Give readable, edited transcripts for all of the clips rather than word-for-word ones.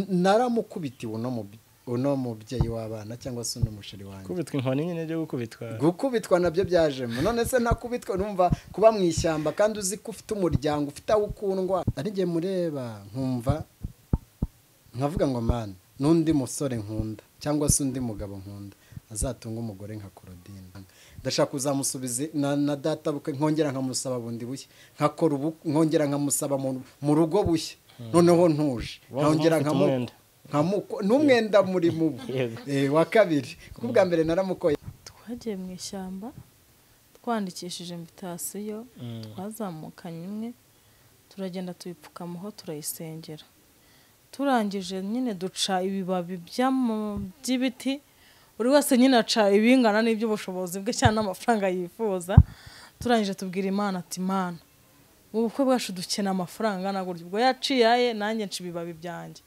naramukubitiwe uno mubyeyi w'abana cyangwa se uno musheri wanjye kubitwa inkoni nyine byo gukubitwa nabyo byajemo none se nakubitwa numva kuba mu ishyamba kandi uzi ko ufite umuryango ufite aho ukundwa ari ngiye mureba nkumva nkavuga ngo man n'undi musore nkunda cyangwa se undi mugabo nkunda azatunga umugore nka Claudine ndashaka kuzamusubiza na data buke nkongera nkamusaba bundi bushya nkakora nkongera nkamusaba mu rugo bushya noneho ntuje nkongera n'umwenda muri mubu wa kabiri kuko bwa mbere naramukoye twagiye mu ishyamba twandikishije invitation twazamukanye imwe turagenda tuyipfukamaho turayisengera turangije nyine duca ibibabi by'ibiti buri wese nyine aca ibingana n'iby'ubushobozi bwe cyane amafaranga yifuza turangije tubwira Imana ati Imana mu bukwe bwacu dukena amafaranga naguryo ubwo yaciye nanjye nci ibibabi byanjye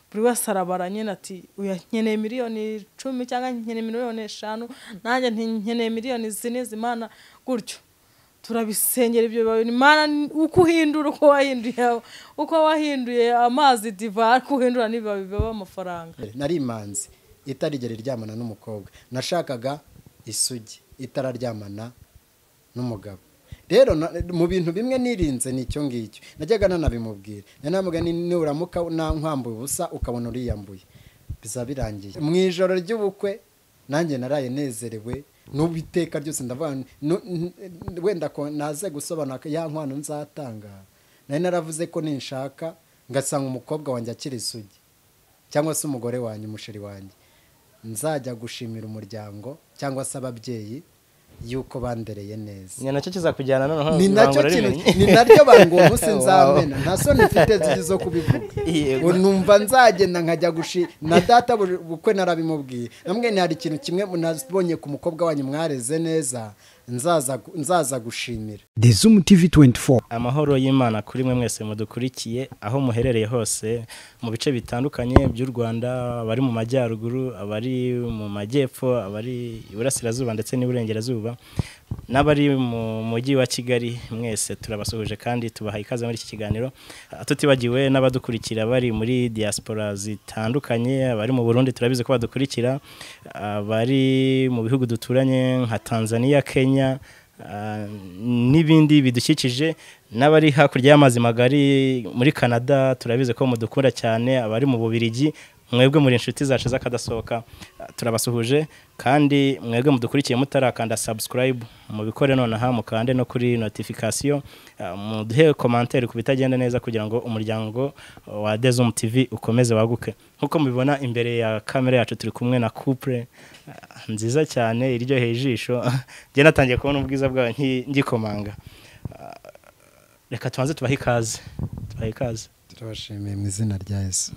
buri wese arabara nyine ati uyankeneye miliyoni 10 cyangwa nkeneye miliyoni 5 nanjye nkeneye miliyoni 4 z'Imana gutyo turabisengera ibyo bibabi Imana uko uhindura uko wahinduye amazi diva kuhindura n'ibibabi baba amafaranga nari imanzi itarigera ryamana n'umukobwa nashakaga isugi itararyamana n'umugabo rero mu bintu bimwe nirinze nicyo ngicyo najyaga nanabimubwira nanamuga nuramuka nkwambuye ubusa ukabona uriyambuye bizabirangiye mu ijoro ry'ubukwe nanjye naraye nezerewe n'ubiteka ryose ndavuga wenda ko naze gusobanura ya nkwano nzatanga nari naravuze ko ninshaka ngasanga umukobwa wanjye akiri isugi cyangwa se umugore wanjye umusheri wanjye nzajya gushimira umuryango cyangwa se ababyeyi yuko bandereye neza ni nacyo kizakujyana noneho ni nacyo ni naryo bango umunsi nzamena nta soni mfite zo kubivuga numva nzagenda nkajya na data bukwe narabimubwiye namwe ni hari ikintu kimwe munabonye ku mukobwa wanyu mwareze neza nzaza gushimira Zoom TV 24 amahoro y'Imana kuri mwe mwese mudukurikiye aho muherereye hose mu bice bitandukanye by'u Rwanda abari mu majyaruguru abari mu majyepfo abari iburasirazuba ndetse n'iburengerazuba n'abari mu mujyi wa Kigali mwese turabasuhuje kandi tubaha ikaze muri iki kiganiro tutibagiwe n'abadukurikira bari muri diaspora zitandukanye abari mu Burundi turabize ko badukurikira abari mu bihugu duturanye nka Tanzania Kenya n'ibindi bidukikije n'abari hakurya y'amazi magari muri Canada turabize ko mudukura cyane abari mu Bubiligi mwebwe muri inshuti zacu zakadasohoka turabasuhuje kandi mwebwe mudukurikiye mutarakanda subscribe mu bikore nonaha mukande no kuri notification muduhe commentaire ku bitagenda neza kugira ngo umuryango wa Zoom TV ukomeze waguke nkuko mubibona imbere ya kamera yacu turi kumwe na couple nziza cyane iryoheye ijisho je natangiye kubona ubwiza bwawe ngikomanga reka tubanze tubahe ikaze turabashimiye mu izina rya Yesu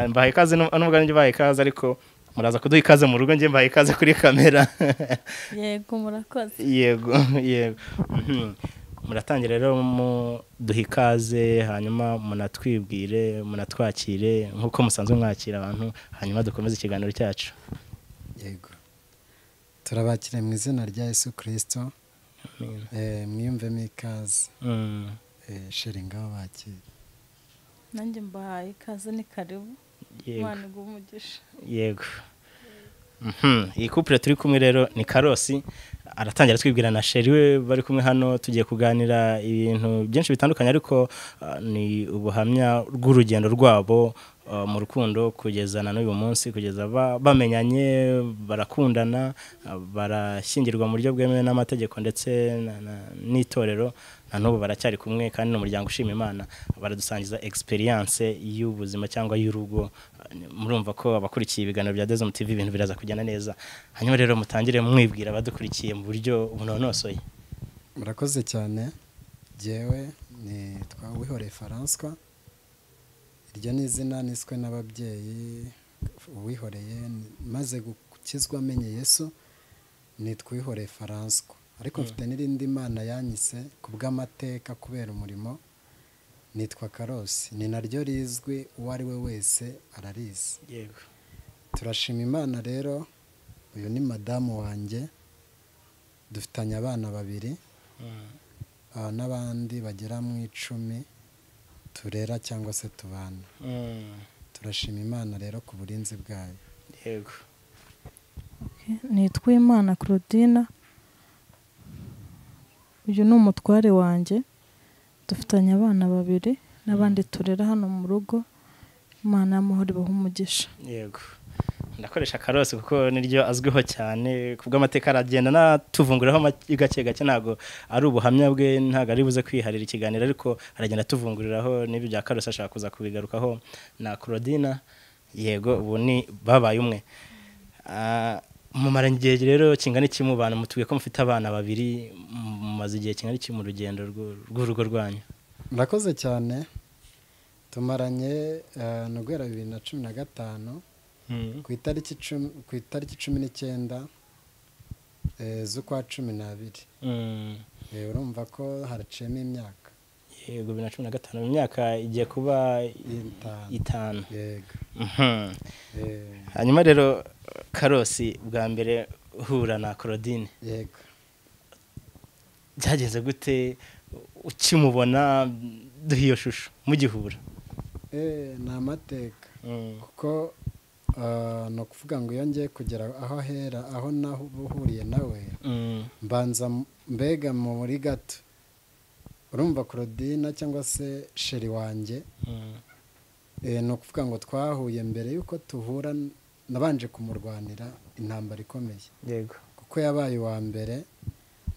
mbahe ikaze n'ubwo njye bahe ikaze ariko muraza kuduha ikaze mu rugo njye mbahe ikaze kuri kamera yego murakoze yego muratangira rero mu duha ikaze hanyuma munatwibwire munatwakire nkuko musanzwe mwakira abantu hanyuma dukomeze ikiganiro cyacu yego turabakire mu izina rya Yesu Kristo mwiyumvemo ikaze Cherie ngaho bakire nanjye mbahaye ikaze ni karibu Imana igumugisha yego iyi couple turi kumwe rero ni Karosi aratangira twibwira na Cherie we bari kumwe hano tugiye kuganira ibintu byinshi bitandukanye ariko ni ubuhamya rw'urugendo rwabo mu rukundo kugezana n'uyu munsi kugeza bamenyanye barakundana barashyingirwa mu buryo bwemewe n'amategeko ndetse n'itorero na n'ubu baracyari kumwe kandi n'umuryango ushima Imana baradusangiza experience y'ubuzima cyangwa y'urugo murumva ko abakurikiye ibiganiro bya Zoom TV ibintu biraza kujyana neza hanyuma rero mutangire mwibwira abadukurikiye mu buryo bunonosoye murakoze cyane jewe ni Twavuye François iryo ni izina niswe n'ababyeyi uwihoreye maze gukizwa amenye Yesu ni Twavuye François ariko mfite n'irindi Mana yanyise kubw'amateka kubera umurimo nitwa Karosi ni naryo rizwi uwo ari we wese ararizi yego turashima Imana rero uyu ni madamu wanjye dufitanye abana babiri n'abandi bagera mu 10 turera cyangwa se tubana turashima imana rero ku burinzi bwayo. yego. nitwa Imana Claudine, uyu ni umutware wanjye, dufitanye abana 2 n'abandi turera hano mu rugo. Imana y'amahoro ibahe umugisha. yego, ndakoresha Karosi kuko niryo azwiho cyane kubw'amateka, aragenda natuvunguriraho gake gake, ntago ari ubuhamya bwe, ntago ari buze kwiharira ikiganiro, ariko aragenda atuvunguriraho n'ibyo bya Karosi ashaka kuza kubigarukaho na Claudine. yego, ubu ni babaye umwe. Mumara igihe rero kingana iki mu bana? Mutubwiye ko mufite abana 2, mumaze igihe kingana iki mu rugendo rw'urugo rwanyu? Murakoze cyane. Tumaranye no guhera 2015 ku itariki 19 z'ukwa 12. Urumva ko haraciyemo imyaka. Yego, 2015, imyaka igiye kuba 5. Yego. Hanyuma rero Karosi, bwa mbere uhura na Claudine, Yego. byagenze gute ukimubona? Duhe iyo shusho mugihura. Ni amateka kuko no kuvuga ngo iyo ngiye kugera aho ahera, aho nahuhuriye nawe, mbanza mbega muri gato. Urumva Claudine cyangwa se Cherie wanjye, ni ukuvuga ngo twahuye mbere y'uko tuhura, nabanje kumurwanira intambara ikomeye. Yego. Kuko yabaye uwa mbere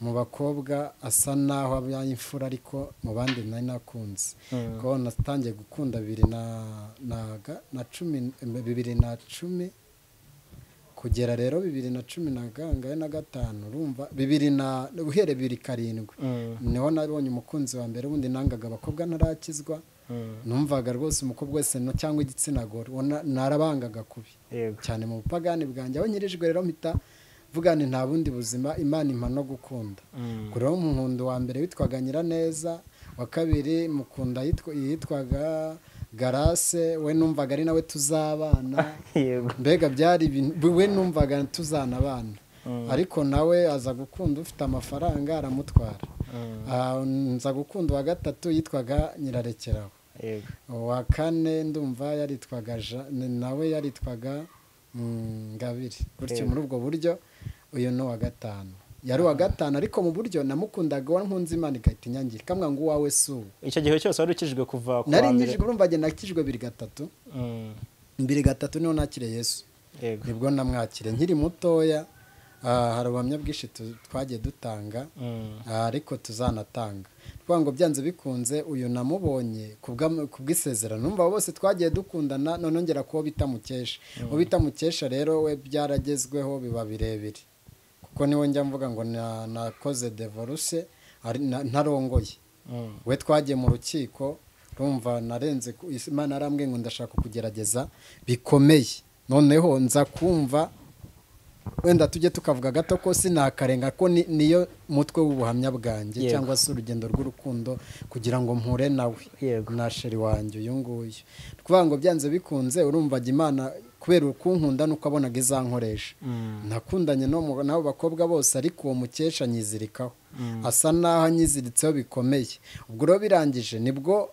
mu bakobwa, asa naho abaye imfura, ariko mu bandi nari nakunze. Kuko natangiye gukunda 2010 kugera rero 2015, urumva uhere 2007 niho nabonye umukunzi wa mbere. Ubundi nangaga abakobwa ntarakizwa, numvaga rwose umukobwa wese cyangwa igitsina gore narabangaga kubi cyane mu bupagani bwanjye. aho nyirijwe rero mpita vuga ni nta bundi buzima, Imana impa no gukunda. kuri uwo muhundo wa mbere witwaga Nyiraneza, wa kabiri mukunda yitwaga Garase, we numvaga ari nawe tuzabana. Mbega byari we numvaga tuzanabana, ariko nawe aza gukunda ufite amafaranga aramutwara. Nza gukunda wa gatatu yitwaga Nyirarekeraho. Wa kane ndumva yaritwaga nawe yaritwaga Ngabire. Gutyo muri ubwo buryo uyu no wa gatanu yari wa gatanu, ariko mu buryo namukundaga wa nkunze Imana igahita inyangira kamwe ngo uwawe su. Icyo gihe cyose wari ukijwe kuva ku nari njijwe, urumva agenda nakijwe 2003 niho nakire Yesu. Nibwo namwakire nkiri mutoya. Hari ubuhamya bwinshi twagiye dutanga, ariko tuzanatanga twa ngo byanze bikunze uyu namubonye kubw'isezerano. Numva bose twagiye dukundana, none ngera ko bita Mukesha. Rero we byaragezweho biba birebire, kuko niwe njya mvuga ngo nakoze divorce ntarongoye. We twagiye mu rukiko, rumva narenze Imana arambwiye ngo ndashaka kugerageza bikomeye. Noneho nza kumva wenda tujye tukavuga gato ko sinakarenga ko niyo mutwe w'ubuhamya bwanjye, cyangwa se urugendo rw'urukundo kugira ngo mpure nawe na Cherie wanjye uyu nguyu. Kuvuga ngo byanze bikunze, urumva Imana kubera ukunkunda nuko abonaga izankoresha. Nakundanye nabo bakobwa bose, ariko uwo Mukesha nyizirikaho, asa naho anyiziritseho bikomeye. Ubwo rero birangije nibwo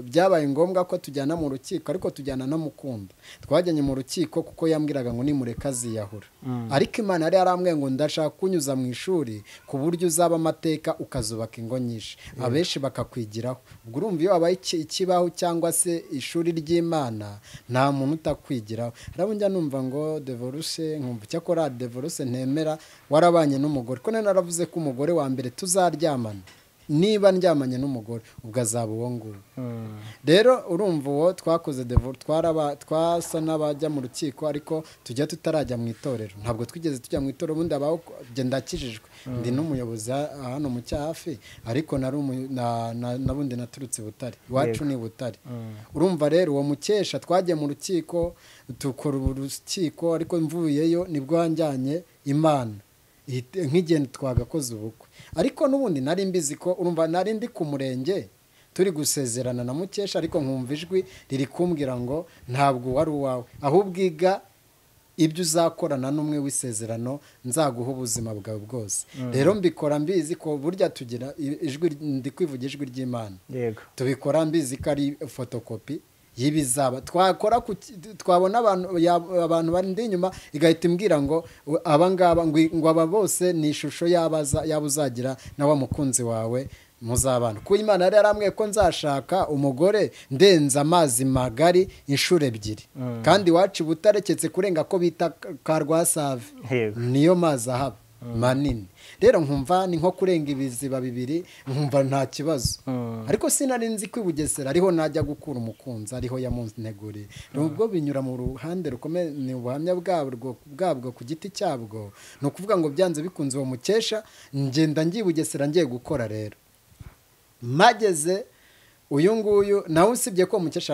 byabaye ngombwa ko tujyana mu rukiko, ariko tujyana no mukunda. Twajyanye mu rukiko kuko yambwiraga ngo nimureka ziyahura, ariko Imana yari yarambwiye ngo ndashaka kunyuza mu ishuri ku buryo uzaba amateka ukazubaka ingo nyinshi, abenshi bakakwigiraho. Ubwo urumva iyo wabaye ikibaho cyangwa se ishuri ry'Imana, nta muntu utakwigiraho. Rero njya numva ngo divorce, nkumva cyakora divorce ntemera, warabanye n'umugore. Ko naravuze ko umugore wa mbere tuzaryamana, niba ndyamanye n'umugore ubwo azaba uwo nguwo. Rero urumva uwo twakoze divorce, twasa n'abajya mu rukiko, ariko tujya tutarajya mu itorero. Ntabwo twigeze tujya mu itorero, ubundi abaho genda akijijwe. Ndi n'umuyobozi hano mu cyahafi, ariko nabundi naturutse Butare, iwacu ni Butare. Urumva rero uwo Mukesha twagiye mu rukiko, tukora urukiko, ariko mvuyeyo nibwo wanjyanye Imana nk'igenda twagakoze ubukwe. Ariko n'ubundi nari mbizi ko, urumva nari ndi ku murenge turi gusezerana na Mukesha, ariko nkumva ijwi riri kumbwira ngo ntabwo wari uwawe, ahubwo iga ibyo uzakorana n'umwe w'isezerano, nzaguha ubuzima bwawe bwose. Rero mbikora mbizi ko burya tugira ijwi, ndi kwivuga ijwi ry'Imana. Tubikora mbizi ko ari fotokopi y'ibizaba twakora twabona abantu bari ndi inyuma igahita imbwira ngo abangaba ngo aba bose ni ishusho yaba uzagira na wa mukunzi wawe muzabana kuko Imana yari yaramwe ko nzashaka umugore ndenza amazi magari inshuro ebyiri kandi wacu butareketse kurenga ko bita ka rwasave niyo mazi ahaba manini rero nkumva ni nko kurenga ibiziba bibiri nkumva nta kibazo ariko sinari nzi ko Bugesera ariho najya gukura umukunzi ariho yamunteguriye nubwo binyura mu ruhande rukomeye ni ubuhamya bwabwo ku giti cyabwo no kuvuga ngo byanze bikunze uwo mukesha ngenda ngiye Bugesera ngiye gukora rero mageze uyu nguyu nawe usibye ko mukesha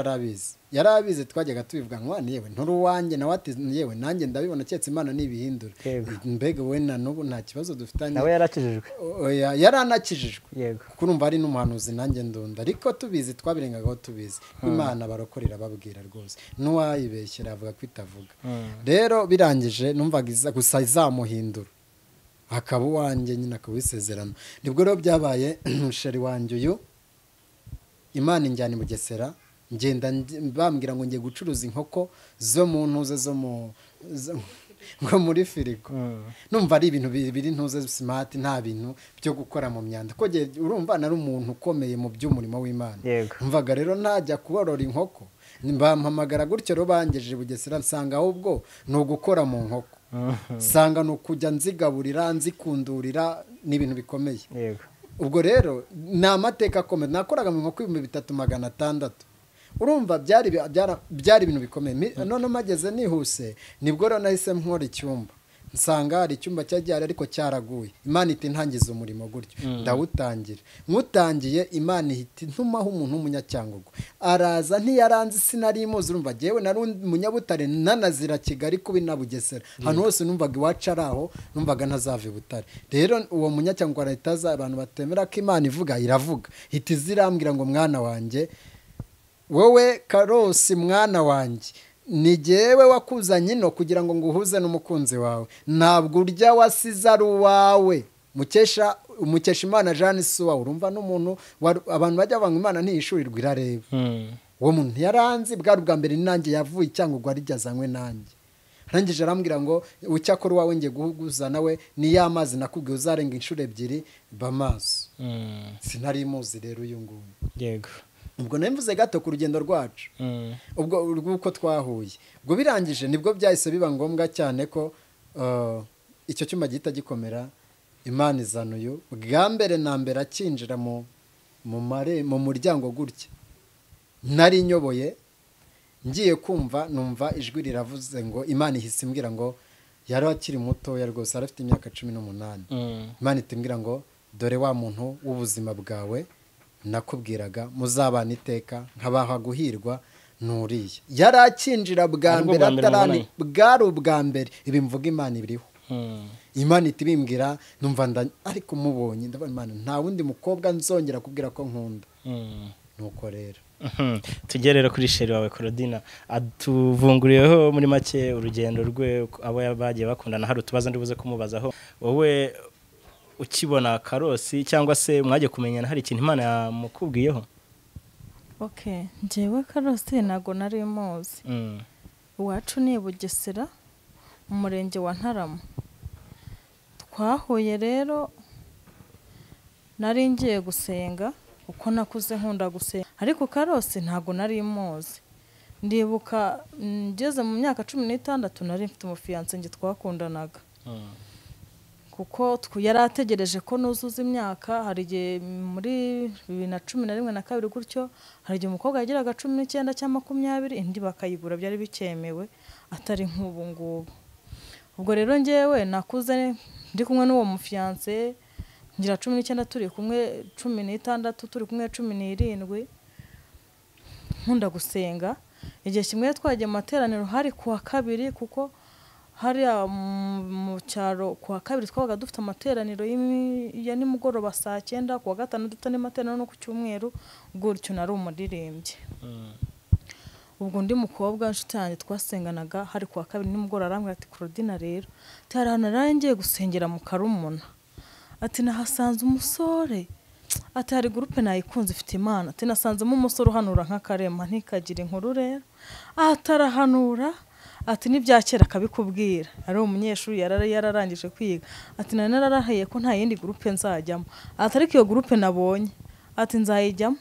yarabizi twajyaga tubivuga nkwano yewe nturu wanjye nawe ati yewe nanjye ndabibona cyetse Imana nibihindura mbega we na nubu nta kibazo dufitanye nawe yarakijijwe yaranakijijwe kuko urumva ari n'umuhanuzi nanjye ndunda ariko tubizi twabirengagaho tubizi Imana barokorera babwira rwose n'uwayibeshyira avuga ko itavuga rero birangije numvaga gusa izamuhindura akaba uwanjye nyine akabisezerana nibwo rero byabaye Cherie wanjye uyu Imana injyana Bugesera ngenda bambwira ngo ngiye gucuruza inkoko zo mu ntuze ngo muri firigo numva ari ibintu biri ntuze smart nta bintu byo gukora mu myanda ko urumva nari umuntu ukomeye mu by'umurimo w'Imana mvaga rero najya kuborora inkoko bampamagara gutyo rero bangejeje Bugesera nsanga ahubwo no gukora mu nkoko sanga no kujya nzigaburira nzikundurira n'ibintu bikomeye ubwo rero ni amateka akomeye nakoraga mu nkoko 3600 urumva byari ibintu bikomeye none mageze nihuse nibwo rero nahise nkora icyumba nsanga hari icyumba cyajyari ariko cyaraguye Imana iti ntangiza umurimo gutyo ndawutangira nkutangiye Imana ihita ntumaho umuntu w'umunyacyangugu araza ntiyaranze sinari imuzi urumva jewe nari umunyabutare nanazira Kigali kubi na Bugesera hano hose numvaga iwacu araho numvaga ntazava Butare rero uwo munyacyangugu arahitaza abantu batemera ko Imana ivuga iravuga hita zirambwira ngo mwana wanjye wowe Karosi mwana wanjye ni jewe wakuzanye no kugira ngo nguhuze n'umukunzi wawe ntabwo urya wasize ari uwawe mukesha Imana Jeanne Suwa urumva n'umuntu abantu bajya banga Imana ntiyishurirwa irareba uwo muntu yaranzi bwa mbere nanjye yavuye cyangwa ugwa rijyazanywe nanjye arangije arambwira ngo ucyakora wawe ngiye guhuguza nawe ni ya mazi nakubwiye uzarenga inshuro ebyiri bamaso sinari imuzi rero uyu nguyu yego ubwo nemvuze gato ku rugendo rwacu ubwo rwuko twahuye ubwo birangije nibwo byahise biba ngombwa cyane ko icyo cyuma gihita gikomera Imana izana uyu bwa mbere na mbere akinjira mu muryango gutya nari nyoboye ngiye kumva numva ijwi riravuze ngo Imana ihise imbwira ngo yari akiri mutoya rwose arafite imyaka 18 Imana itimbwira ngo dore wa muntu w'ubuzima bwawe nakubwiraga muzabana iteka nkabaha guhirwa nuriye yarakinjira bwa mbere atarani bwari ubwa mbere ibi mvuga Imana ibiriho Imana itibimbwira numva ariko mubonye ndabona Imana nta wundi mukobwa nzongera kubwira ko nkunda nuko rero tugerera kuri Cherie wawe Claudine atuvunguriyeho muri make urugendo rwe abo bagiye bakundana hari utubazo ndibuze kumubazaho wowe ukibona Karosi cyangwa se mwaje kumenyana hari ikintu Imana yamukubwiyeho njyewe Karosi ntago nari muzi iwacu ni Bugesera mu murenge wa Ntarama twahuye rero nari ngiye gusenga uko nakuze nkunda gusenga ariko Karosi ntago nari muzi ndibuka ngeze mu myaka 16 nari mfite umufiance nge twakundanaga kuko yarategereje ko nuzuza imyaka hari igihe muri 2011 na 2 gutyo hari igihe umukobwa yagiraga 19 cyangwa 20 indi bakayigura byari bikemewe atari nk'ubu ngubu ubwo rero ngewe nakuze ndi kumwe n'uwo mufiance ngira 19 turi kumwe 16 turi kumwe 17 nkunda gusenga igihe kimwe twagiye mu materaniro hari kuwa kabiri kuko hari mu cyaro kuwa kabiri twabaga dufite amateraniro ya nimugoroba saa 9 kuwa gatanu dutane amateraniro no ku cyumweru gutyo nari umuririmbyi ubwo ndi mukobwa nshuti yanjye twasenganaga hari kuwa kabiri nimugoroba arambwira ati Claudine rero tarana narangiye gusengera mu Karumuna ati nahasanze umusore ati hari groupe nayikunze ifite imana ati nasanzemo umusore uhanura nk'akarema ntikagira inkuru rero atarahanura ati n'ibyakera akabikubwira ari umunyeshuri yararangije kwiga ati nari nararahiye ko nta yindi groupe nzajyamo ati ariko iyo groupe nabonye ati nzayijyamo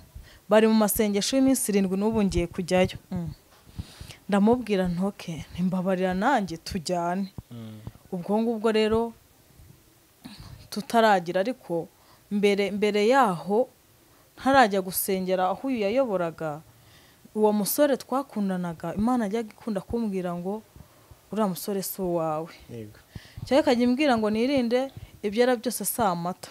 bari mu masengesho y'iminsi 7 n'ubu ngiye kujyayo ndamubwira ntoke ntimbabarira nanjye tujyane ubwo ngubwo rero tutaragira ariko mbere yaho ntarajya gusengera aho uyu yayoboraga uwo musore twakundanaga imana ajya gikunda kumbwira ngo uriya musore si uwawe cyangwa ikajya imbwira ngo nirinde ibyera byose si amata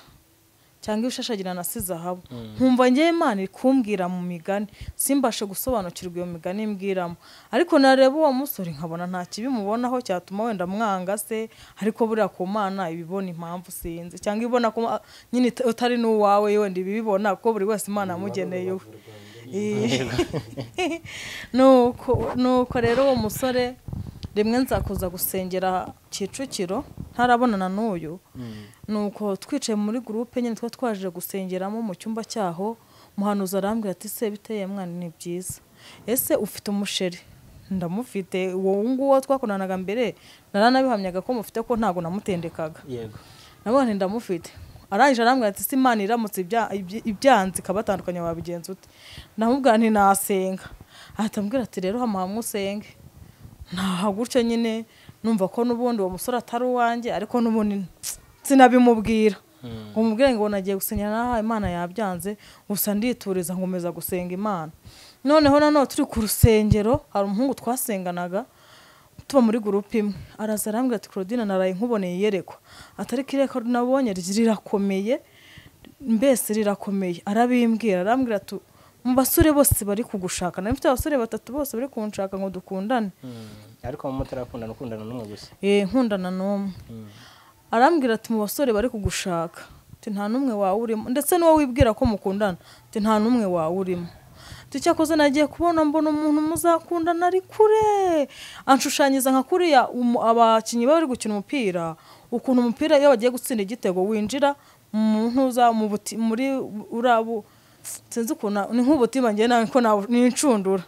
cyangwa ibishashagirana na si zahabu nkumva njye imana ikumbwira mu migani simbashe gusobanukirwa iyo migani imbwiramo ariko nareba uwo musore nkabona nta kibi mubonaho cyatuma wenda mwanga se ariko buriya ku mana ibibona impamvu sinzi cyangwa ibona ko nyine utari n'uwawe wenda ibibibona ko buri wese imana yamugeneye nuko rero uwo musore rimwe nzakuza gusengera Kicukiro ntarabonana n'uyu nuko twicaye muri groupe nyine twaje gusengeramo mu cyumba cyaho muhanuza arambwira ati se biteye mwana ni byiza ese ufite umusheri ndamufite uwo nguwo twakonanaga mbere naranabihamyaga ko mufite ko ntago namutendekaga yego nabone ndamufite arangije arambwira ati se imana iramutse ibyanzi kabatandukanya wabigenza ute ndamubwira nti nasenga atambwira ati rero hamahamwe usenge nta gutyo nyine numva ko nubundi uwo musore atari uwanjye ariko nubundi sinabimubwira umubwire ngo nagiye gusengera naha imana yabyanze gusa ndituriza ngomeza gusenga imana noneho nanone turi ku rusengero hari umuhungu twasenganaga tuba muri groupe imwe araza arambwira ati Claudine naraye nkuboneye yerekwa atari kireka nabonye rirakomeye mbese rirakomeye arabimbwira arambwira ati mu basore bose bari kugushaka nari mfite abasore 3 bose bari kunshaka ngo dukundane ariko mu mutarakundana ukundana n'umwe gusa nkundana n'umwe arambwira ati mu basore bari kugushaka ati nta numwe wawe urimo ndetse n'uwo wibwira ko mukundana ati nta numwe wawe urimo cyakoze nagiye kubona mbona umuntu muzakundana ari kure anshushanyiza nka kuriya abakinyi bari gukina umupira ukuntu umupira iyo bagiye gutsinda igitego winjira mu ntuza muri urabu sinzi ukuntu ni nk'ubutima ngiye nawe ko n'incundura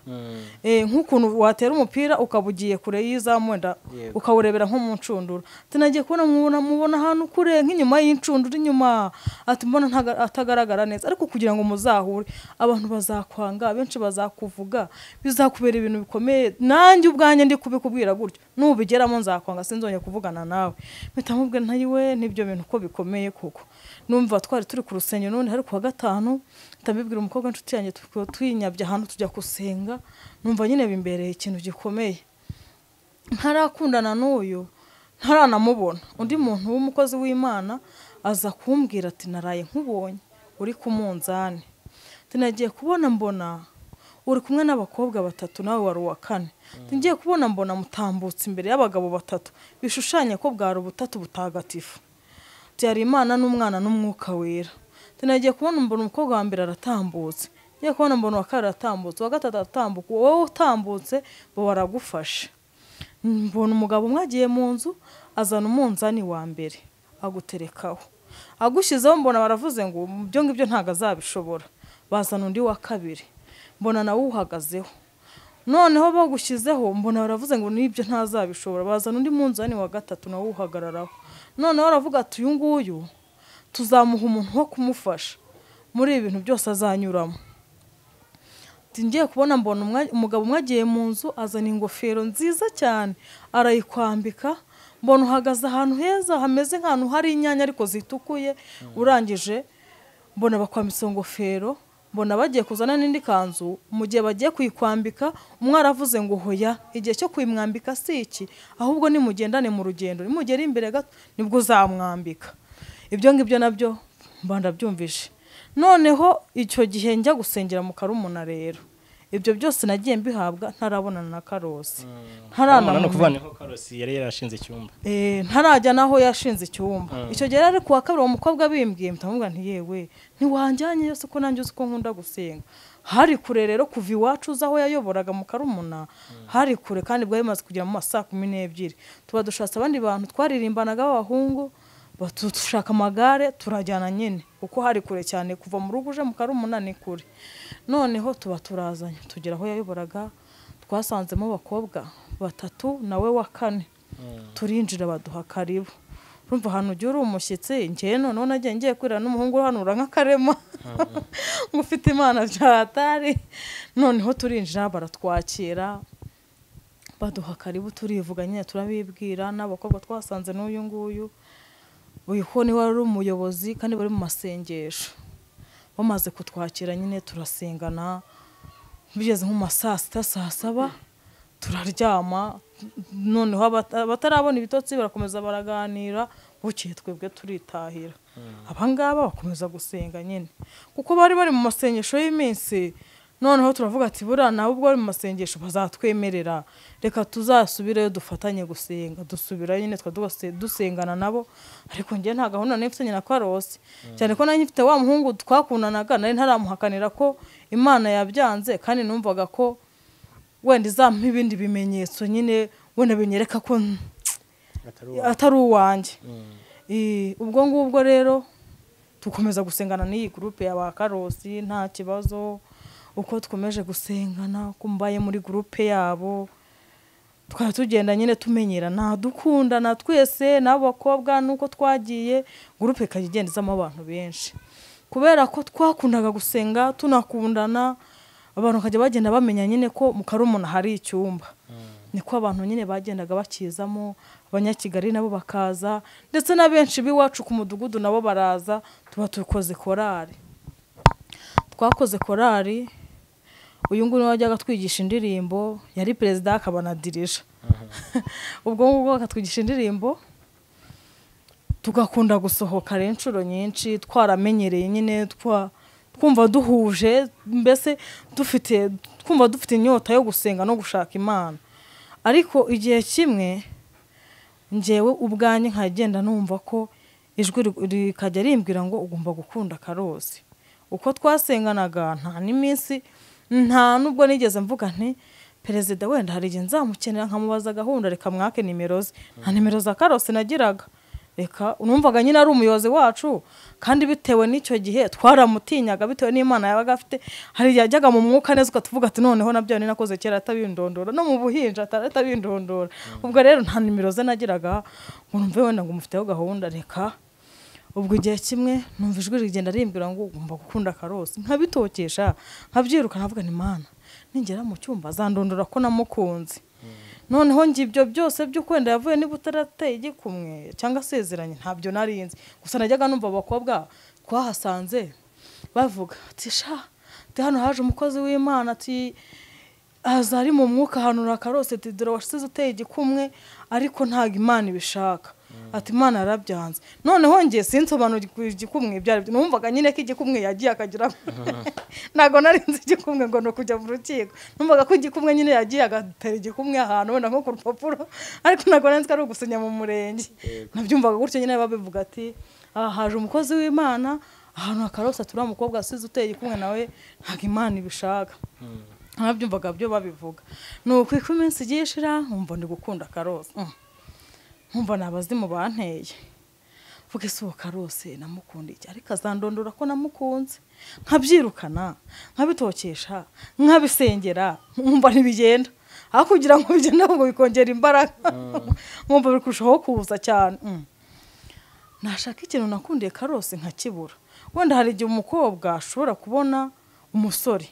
nk'ukuntu watera umupira ukabugiye kure y'izamu wenda ukawurebera nko mu ncundura tunagiye kubona mubona ahantu kure nk'inyuma y'incundura inyuma ati mbona atagaragara neza ariko kugira ngo muzahure abantu bazakwanga benshi bazakuvuga bizakubera ibintu bikomeye nanjye ubwanjye ndi kubikubwira gutyo nubigeramo nzakwanga sinzongeye kuvugana nawe mitamubwe ntayiwe nibyo bintu ko bikomeye kuko numva twari turi ku rusengero none hari ku wa gatanu tabibwira umukobwa inshuti yanjye twinyabye ahantu tujya gusenga numva nyine bimbereye ikintu gikomeye ntarakundana n'uyu ntaranamubona undi muntu w'umukozi w'Imana aza kumbwira ati naraye nkubonye uri ku munzani tinagiye kubona mbona uri kumwe n'abakobwa 3 nawe wari uwa 4 ngiye kubona mbona mutambutse imbere y'abagabo 3 bishushanya ko bwari ubutatu butagatifu byari Imana n'umwana n'umwuka wera tinagiye kubona mbona umukobwa wa mbere aratambutse ngiye kubona mbona wa 2 aratambutse wa 3 atambuka wowe utambutse bo baragufasha mbona umugabo mwagiye mu nzu azana umunzani wa mbere aguterekaho agushizeho mbona baravuze ngo byo ngibyo ntago azabishobora bazana undi wa 2 mbona nawe uhagazeho noneho bagushizeho mbona baravuze ngo nibyo ntazabishobora bazana undi munzani wa 3 nawe uhagararaho noneho baravuga ati uyu nguyu tuzamuha umuntu wo kumufasha muri ibintu byose azanyuramo ngiye kubona mbona umugabo mwagiye mu nzu azana ingofero nziza cyane arayikwambika mbona uhagaze ahantu heza hameze nk'ahantu hari inyanya ariko zitukuye urangije mbona bakwambitse ingofero mbona bagiye kuzana n'indi kanzu mu gihe bagiye kuyikwambika umwe aravuze ngo hoya igihe cyo kuyimwambika si iki ahubwo nimugendane mu rugendo nimugera imbere gato nibwo uzamwambika ibyo ngibyo nabyo mbanda byumvishe noneho icyo gihe njya gusengera mu Karumuna rero ibyo byose nagiye mbihabwa ntarabonana na Karosi ntaranamubona kuvana ko Karosi yari yarashinze icyumba ntarajya naho yashinze icyumba icyo gihe ari kuwa kabiri umukobwa bimbwiye mtamubwa nti yewe ntiwanjyanye yose ko nanjye uzi ko nkunda gusenga hari kure rero kuva iwacu uzaho yayoboraga mu Karumuna hari kure kandi bwari bimaze kugera mu masaa 12 tuba dushatse abandi bantu twaririmbanaga b'abahungu batushaka amagare turajyana nyine kuko hari kure cyane kuva mu rugo uje mu Karumuna ni kure. Noneho tuba turazanye tugera aho yayoboraga twasanzemo abakobwa 3 nawe wa 4 turinjira baduha karibu. Urumva hano ujye uri umushyitsi ngiye noneho nagiye ngiye kwira n'umuhungu uhanura nk'akarema ngufite imana byatari. Noneho turinjira baratwakira baduha karibu turivuga nyine turabibwira n'abakobwa twasanze n'uyu nguyu uyu ko ni wari umuyobozi kandi bari mu masengesho. Bamaze kutwakira nyine turasengana bigeze nko saa 6 saa 7 turaryama. Noneho batarabona ibitotsi barakomeza baraganira bukeye twebwe turitahira. Abangaba bakomeza gusenga nyine kuko bari mu masengesho y'iminsi. Noneho turavuga ati bura naho ubwo bari mu masengesho bazatwemerera reka tuzasubireyo dufatanye gusenga. Dusubira nyine dusengana nabo ariko ngiye nta gahunda nifitanye na Karosi cyane ko nanye mfite wa muhungu twakundanaga nari ntaramuhakanira ko Imana yabyanze kandi numvaga ko wenda izampa ibindi bimenyetso nyine wenda binyereka ko atari uwanjye. Ubwo ngubwo rero tukomeza gusengana n'iyi groupe ya ba Karosi nta kibazo. Uko tukomeje gusengana kumbaye muri groupe yabo twari tugenda nyine tumenyerana dukundana twese n'abakobwa nuko twagiye groupe kayigendezamo abantu benshi kubera ko twakundaga gusenga tunakundana. Abantu kajya bagenda bamenya nyine ko mu Karumuna hari icyumba. Niko abantu nyine bagendaga bakizamo. Abanyakigali nabo bakaza ndetse na benshi biwacu ku mudugudu nabo baraza tuba tukoze korari. Twakoze korari uyu nguyu wajyaga twigisha indirimbo yari perezida akabana dirija. Ubwo ngubwo akatwigisha indirimbo tugakunda gusohoka renshuro nyinshi twaramenyereye nyine twumva duhuje mbese twumva dufite inyota yo gusenga no gushaka Imana. Ariko igihe kimwe ngewe ubwanye nkagenda numva ko ijwi rikajya rimbwira ngo ugomba gukunda Karosi. Uko twasenganaga nta n'iminsi nta nubwo nigeze mvuga nti perezida wenda hari igihe nzamukenera nkamubaza gahunda reka mwake nimero ze. Nta nimero za Karosi nagiraga. Reka numvaga nyine ari umuyobozi wacu kandi bitewe n'icyo gihe twaramutinyaga bitewe n'Imana yabaga afite. Hari yajyaga mu mwuka neza ukatuvuga ati noneho nabyo ni nakoze kera atabindondora no mu buhinja atabindondora. Ubwo rero nta nimero ze nagiraga ngo numve wenda ngo mufiteho gahunda. Reka ubwo igihe kimwe numva ijwi rigenda rimbwira ngo ugomba gukunda Karosi nkabitokesha nkabyiruka navuga ni Imana ningera mu cyumba zandondora ko namukunze. Noneho ngibyo byose byo kwenda yavuye niba utarateye igikumwe cyangwa sezeranye ntabyo narinzi. Gusa najyaga numva abakobwa twahasanze bavuga ati sha hano haje umukozi w'Imana ati azari mu mwuka hanura Karosi ati dore wasize uteye igikumwe ariko ntago Imana ibishaka. Ati Imana yarabyanze. Noneho ngiye sinsobanura igikumwe byari numvaga nyine ko igikumwe yagiye akagira nago narinzi igikumwe ngo no kujya mu rukiko. Numvaga ko igikumwe nyine yagiye agatera igikumwe ahantu wenda nko ku rupapuro ariko nago narinzi ko ari ugusinya mu murenge. Nabyumvaga gutyo nyine babivuga ati haje umukozi w'Imana ahantu Karosi atura umukobwa asize uteye igikumwe nawe ntago Imana ibishaka. Nabyumvaga byo babivuga. Nuko iko iminsi igiye ishira nkumva ndi gukunda Karosi. Nkumva nabazimu banteye. Vuga ese Karosi namukunda iki ariko azandondora ko namukunze. Nkabyirukana nkabitokesha nkabisengera nkumva ntibigenda. Aho kugira ngo bigende ngo bikongera imbaraga. Nkumva bikurushaho kuza cyane. Nashaka ikintu nakundiye Karosi nkakibura. Wenda hari igihe umukobwa ashobora kubona umusore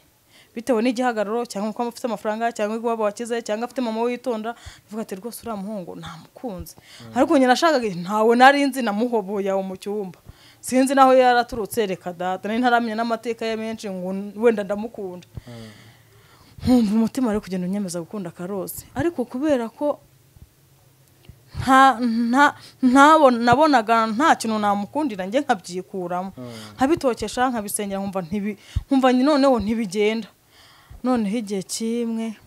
bitewe n'igihagararo cyangwa uko afite amafaranga cyangwa iwabo wakize cyangwa afite mama witonda ivuga ati rwose uriya muhungu ntamukunze. Ariko nyine nashakaga ntawe narinzi namuhoboye aho mu cyumba. Sinzi naho yaraturutse reka data nari ntaramenya n'amateka ye menshi ngo wenda ndamukunda. Nkumva umutima ari kugenda unyemeza gukunda Karosi ariko kubera ko nabonaga nta kintu namukundira njye nkabyikuramo nkabitokesha nkabisengera nkumva noneho ntibigenda. Noneho igihe kimwe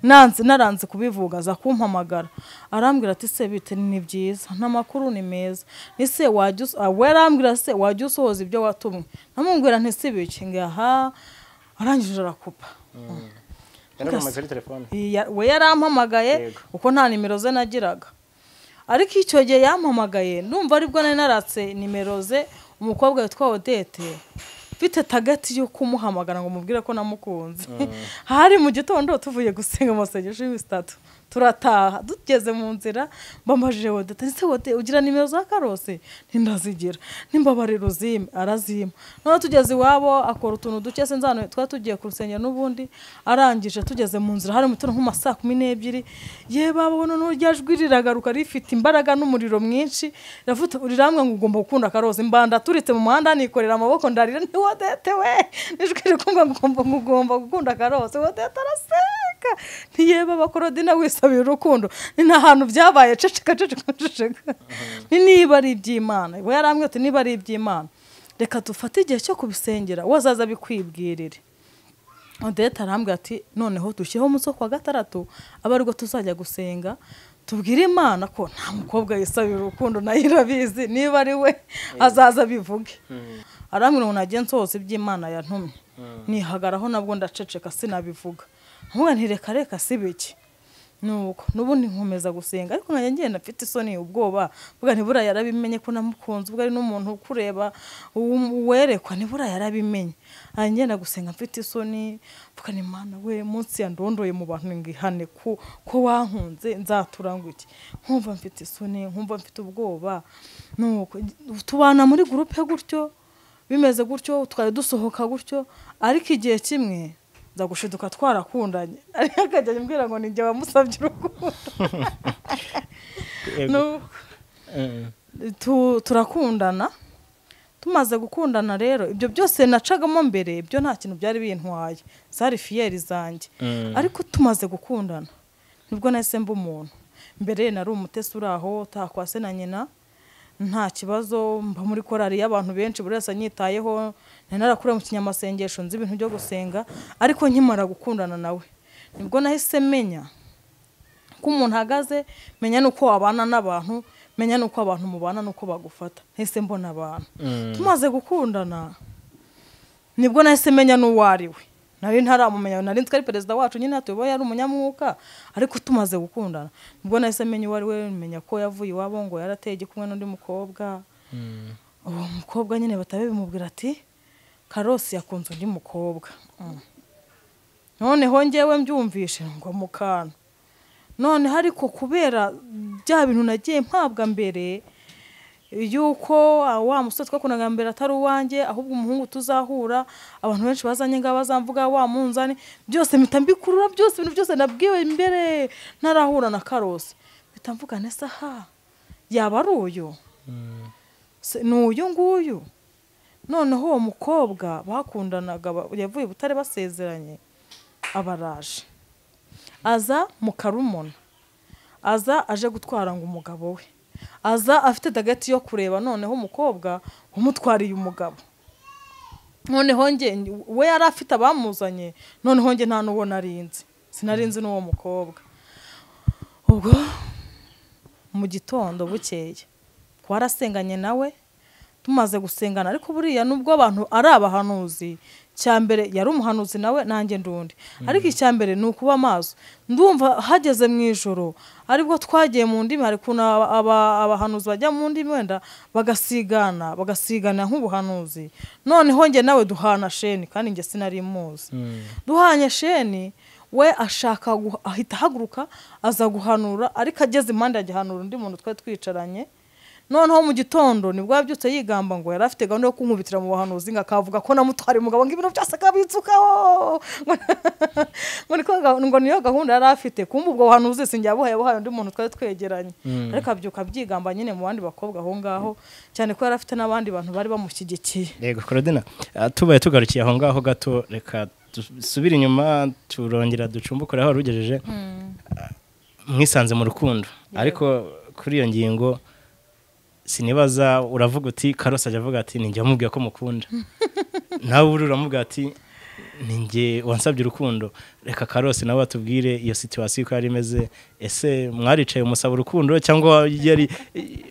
naranze kubivuga za kumpamagara arambwira ati se bite ni byiza n'amakuru ni meza ese arambwira se wajya usohoza ibyo watumwe. Namubwira nti se biki ngaha arangije arakupa. We yarampamagaye uko nta nimero ze nagiraga ariko icyo gihe yampamagaye ndumva aribwo nari naratse nimero ze umukobwa witwa Odette mfite tagati yo kumuhamagara ngo mubwire ko namukunze hari mu gitondo tuvuye gusenga amasengesho y'ibitatu turataha dugeze mu nzira mbamajije Odette ese wote ugira nimero za Karosi ntindazigira nimbabarira uzime arazima none tugeze iwabo akora utuntu duke se nzano twatugiye ku rusengero n'ubundi arangije tugeze mu nzira hari mu tuntu nko saa 12 ye babo none ryajwi riragaruka rifite imbaraga n'umuriro mwinshi ravuta uriramwe ngo ugomba gukunda Karosi mbanda turitse mu muhanda nikorera amaboko ndarira ni Odette we nijwe ngomba gukunda Karosi Odette araseka ntiyeba bakorodina wisabira urukundo ni nta hantu byabaye ceceka niba ari iby'Imana we yaramwe ati niba ari iby'Imana reka dufate igihe cyo kubisengera wazaza bikwibwirire Odette arambwira ati noneho dushyireho umunsi kwa gatandatu abarwo tuzajya gusenga tubwire Imana ko nta mukobwa yisabira urukundo nayo irabizi niba ari we azaza bivuge arambwira ngo nagenze hose iby'Imana yantumye nihagaraho nabwo ndaceceka sinabivuga nkuba ntireka reka sibiki nuko nubundi nkomeza gusenga ariko nkajya ngenda mfite isoni ubwoba vuga ntibura yarabimenye ko namukunze ubwo ari n'umuntu ukureba werekwa ntibura yarabimenye ngenda gusenga mfite isoni vuga ni Imana we munsi yandondoye mu bantu ngihane ko wankunze nzatura nguki nkumva mfite isoni nkumva mfite ubwoba nuko tubana muri groupe gutyo bimeze gutyo twari dusohoka gutyo ariko igihe kimwe ndagushiduka twarakundanye ariko akajya ambwira ngo ninjye wamusabye urukundo turakundana tumaze gukundana rero ibyo byose nacagamo mbere ibyo nta kintu byari bintwaye zari fiyeri zanjye ariko tumaze gukundana nibwo nahise mba umuntu mbere nari umutesi uraho takwase na nyina nta kibazo mba muri korari y'abantu benshi buri wese anyitayeho narakure mu kinyamasengesho nzi ibintu byo gusenga ariko nkimara gukundana nawe nibwo nahise menya ko umuntu ahagaze menya nuko wabana n'abantu menya nuko abantu mubana nuko bagufata nahise mbona abantu tumaze gukundana nibwo nahise menya n'uwo ari we nari ntaramumenya nari nzi ko ari perezida wacu nyine atuyoboye ari umunyamwuka ariko tumaze gukundana nibwo nahise menya uwo ari we menya ko yavuye iwabo ngo yarateye igikumwe n'undi mukobwa uwo mukobwa nyine batabe bimubwira ati Karosi yakunze undi mukobwa noneho njyewe mbyumvishe ngo mukana none ariko kubera bya bintu nagiye mpabwa mbere yuko wa musore twakunaga mbere atari uwanjye ahubwo umuhungu tuzahura abantu benshi bazanye nga bazamvuga wa munzani byose mitambikurura byose ibintu byose nabwiwe imbere narahura na Karosi bitamvuga nesa ha yaba ari uyu n'uyu nguyu noneho uwo mukobwa bakundanaga yavuye butare basezeranye abaraje aza mu Karumona aza aje gutwara ngo umugabo we aza afite dagati yo kureba noneho umukobwa umutwariye umugabo noneho nge we yari afite abamuzanye noneho nge nta nuwo narinzi sinarinzi n'uwo mukobwa ubwo mu gitondo bukeye twarasenganye nawe tumaze gusengana ariko buriya nubwo abantu ari abahanuzi cyambere yari umuhanuzi nawe nanjye ndundi ariko icyambere nukuba amaso ndumva hageze mu ijoro aribwo twagiye mu ndimi hari kuna abahanuzi bajya mu ndimi wenda bagasigana nk'ubuhanuzi noneho nge nawe duhana sheni kandi nge sinari muzi duhanye sheni we ashaka ahita haguruka aza guhanura ariko ageze impande yagihanura undi muntu twari twicaranye noneho mu gitondo nibwo yabyutse yigamba ngo yari afite gahunda yo kunkubitira mu bahanuzi ngakavuga ko namutwari umugabo ngo ibintu byose akabitsukaho ngo niyo gahunda yari afite kumva ubwo buhanuzi sinjya buhaye undi muntu twari twegeranye ariko abyuka byigamba nyine mu bandi bakobwa aho ngaho cyane ko yari afite n'abandi bantu bari bamushyigikiye. Yego Claudine tubaye tugarukiye aho ngaho gato reka dusubire inyuma turongera ducumbukure aho rugejeje mwisanze mu rukundo ariko kuri iyo ngingo sinibaza uravuga uti Karosi avuga ati ninjye amubwiye ko mukunda nawe uramubwira ati ninjye wansabye urukundo reka Karosi nawe atubwire iyo situation ko yari imeze ese mwaricaye umusaba urukundo cyangwa yari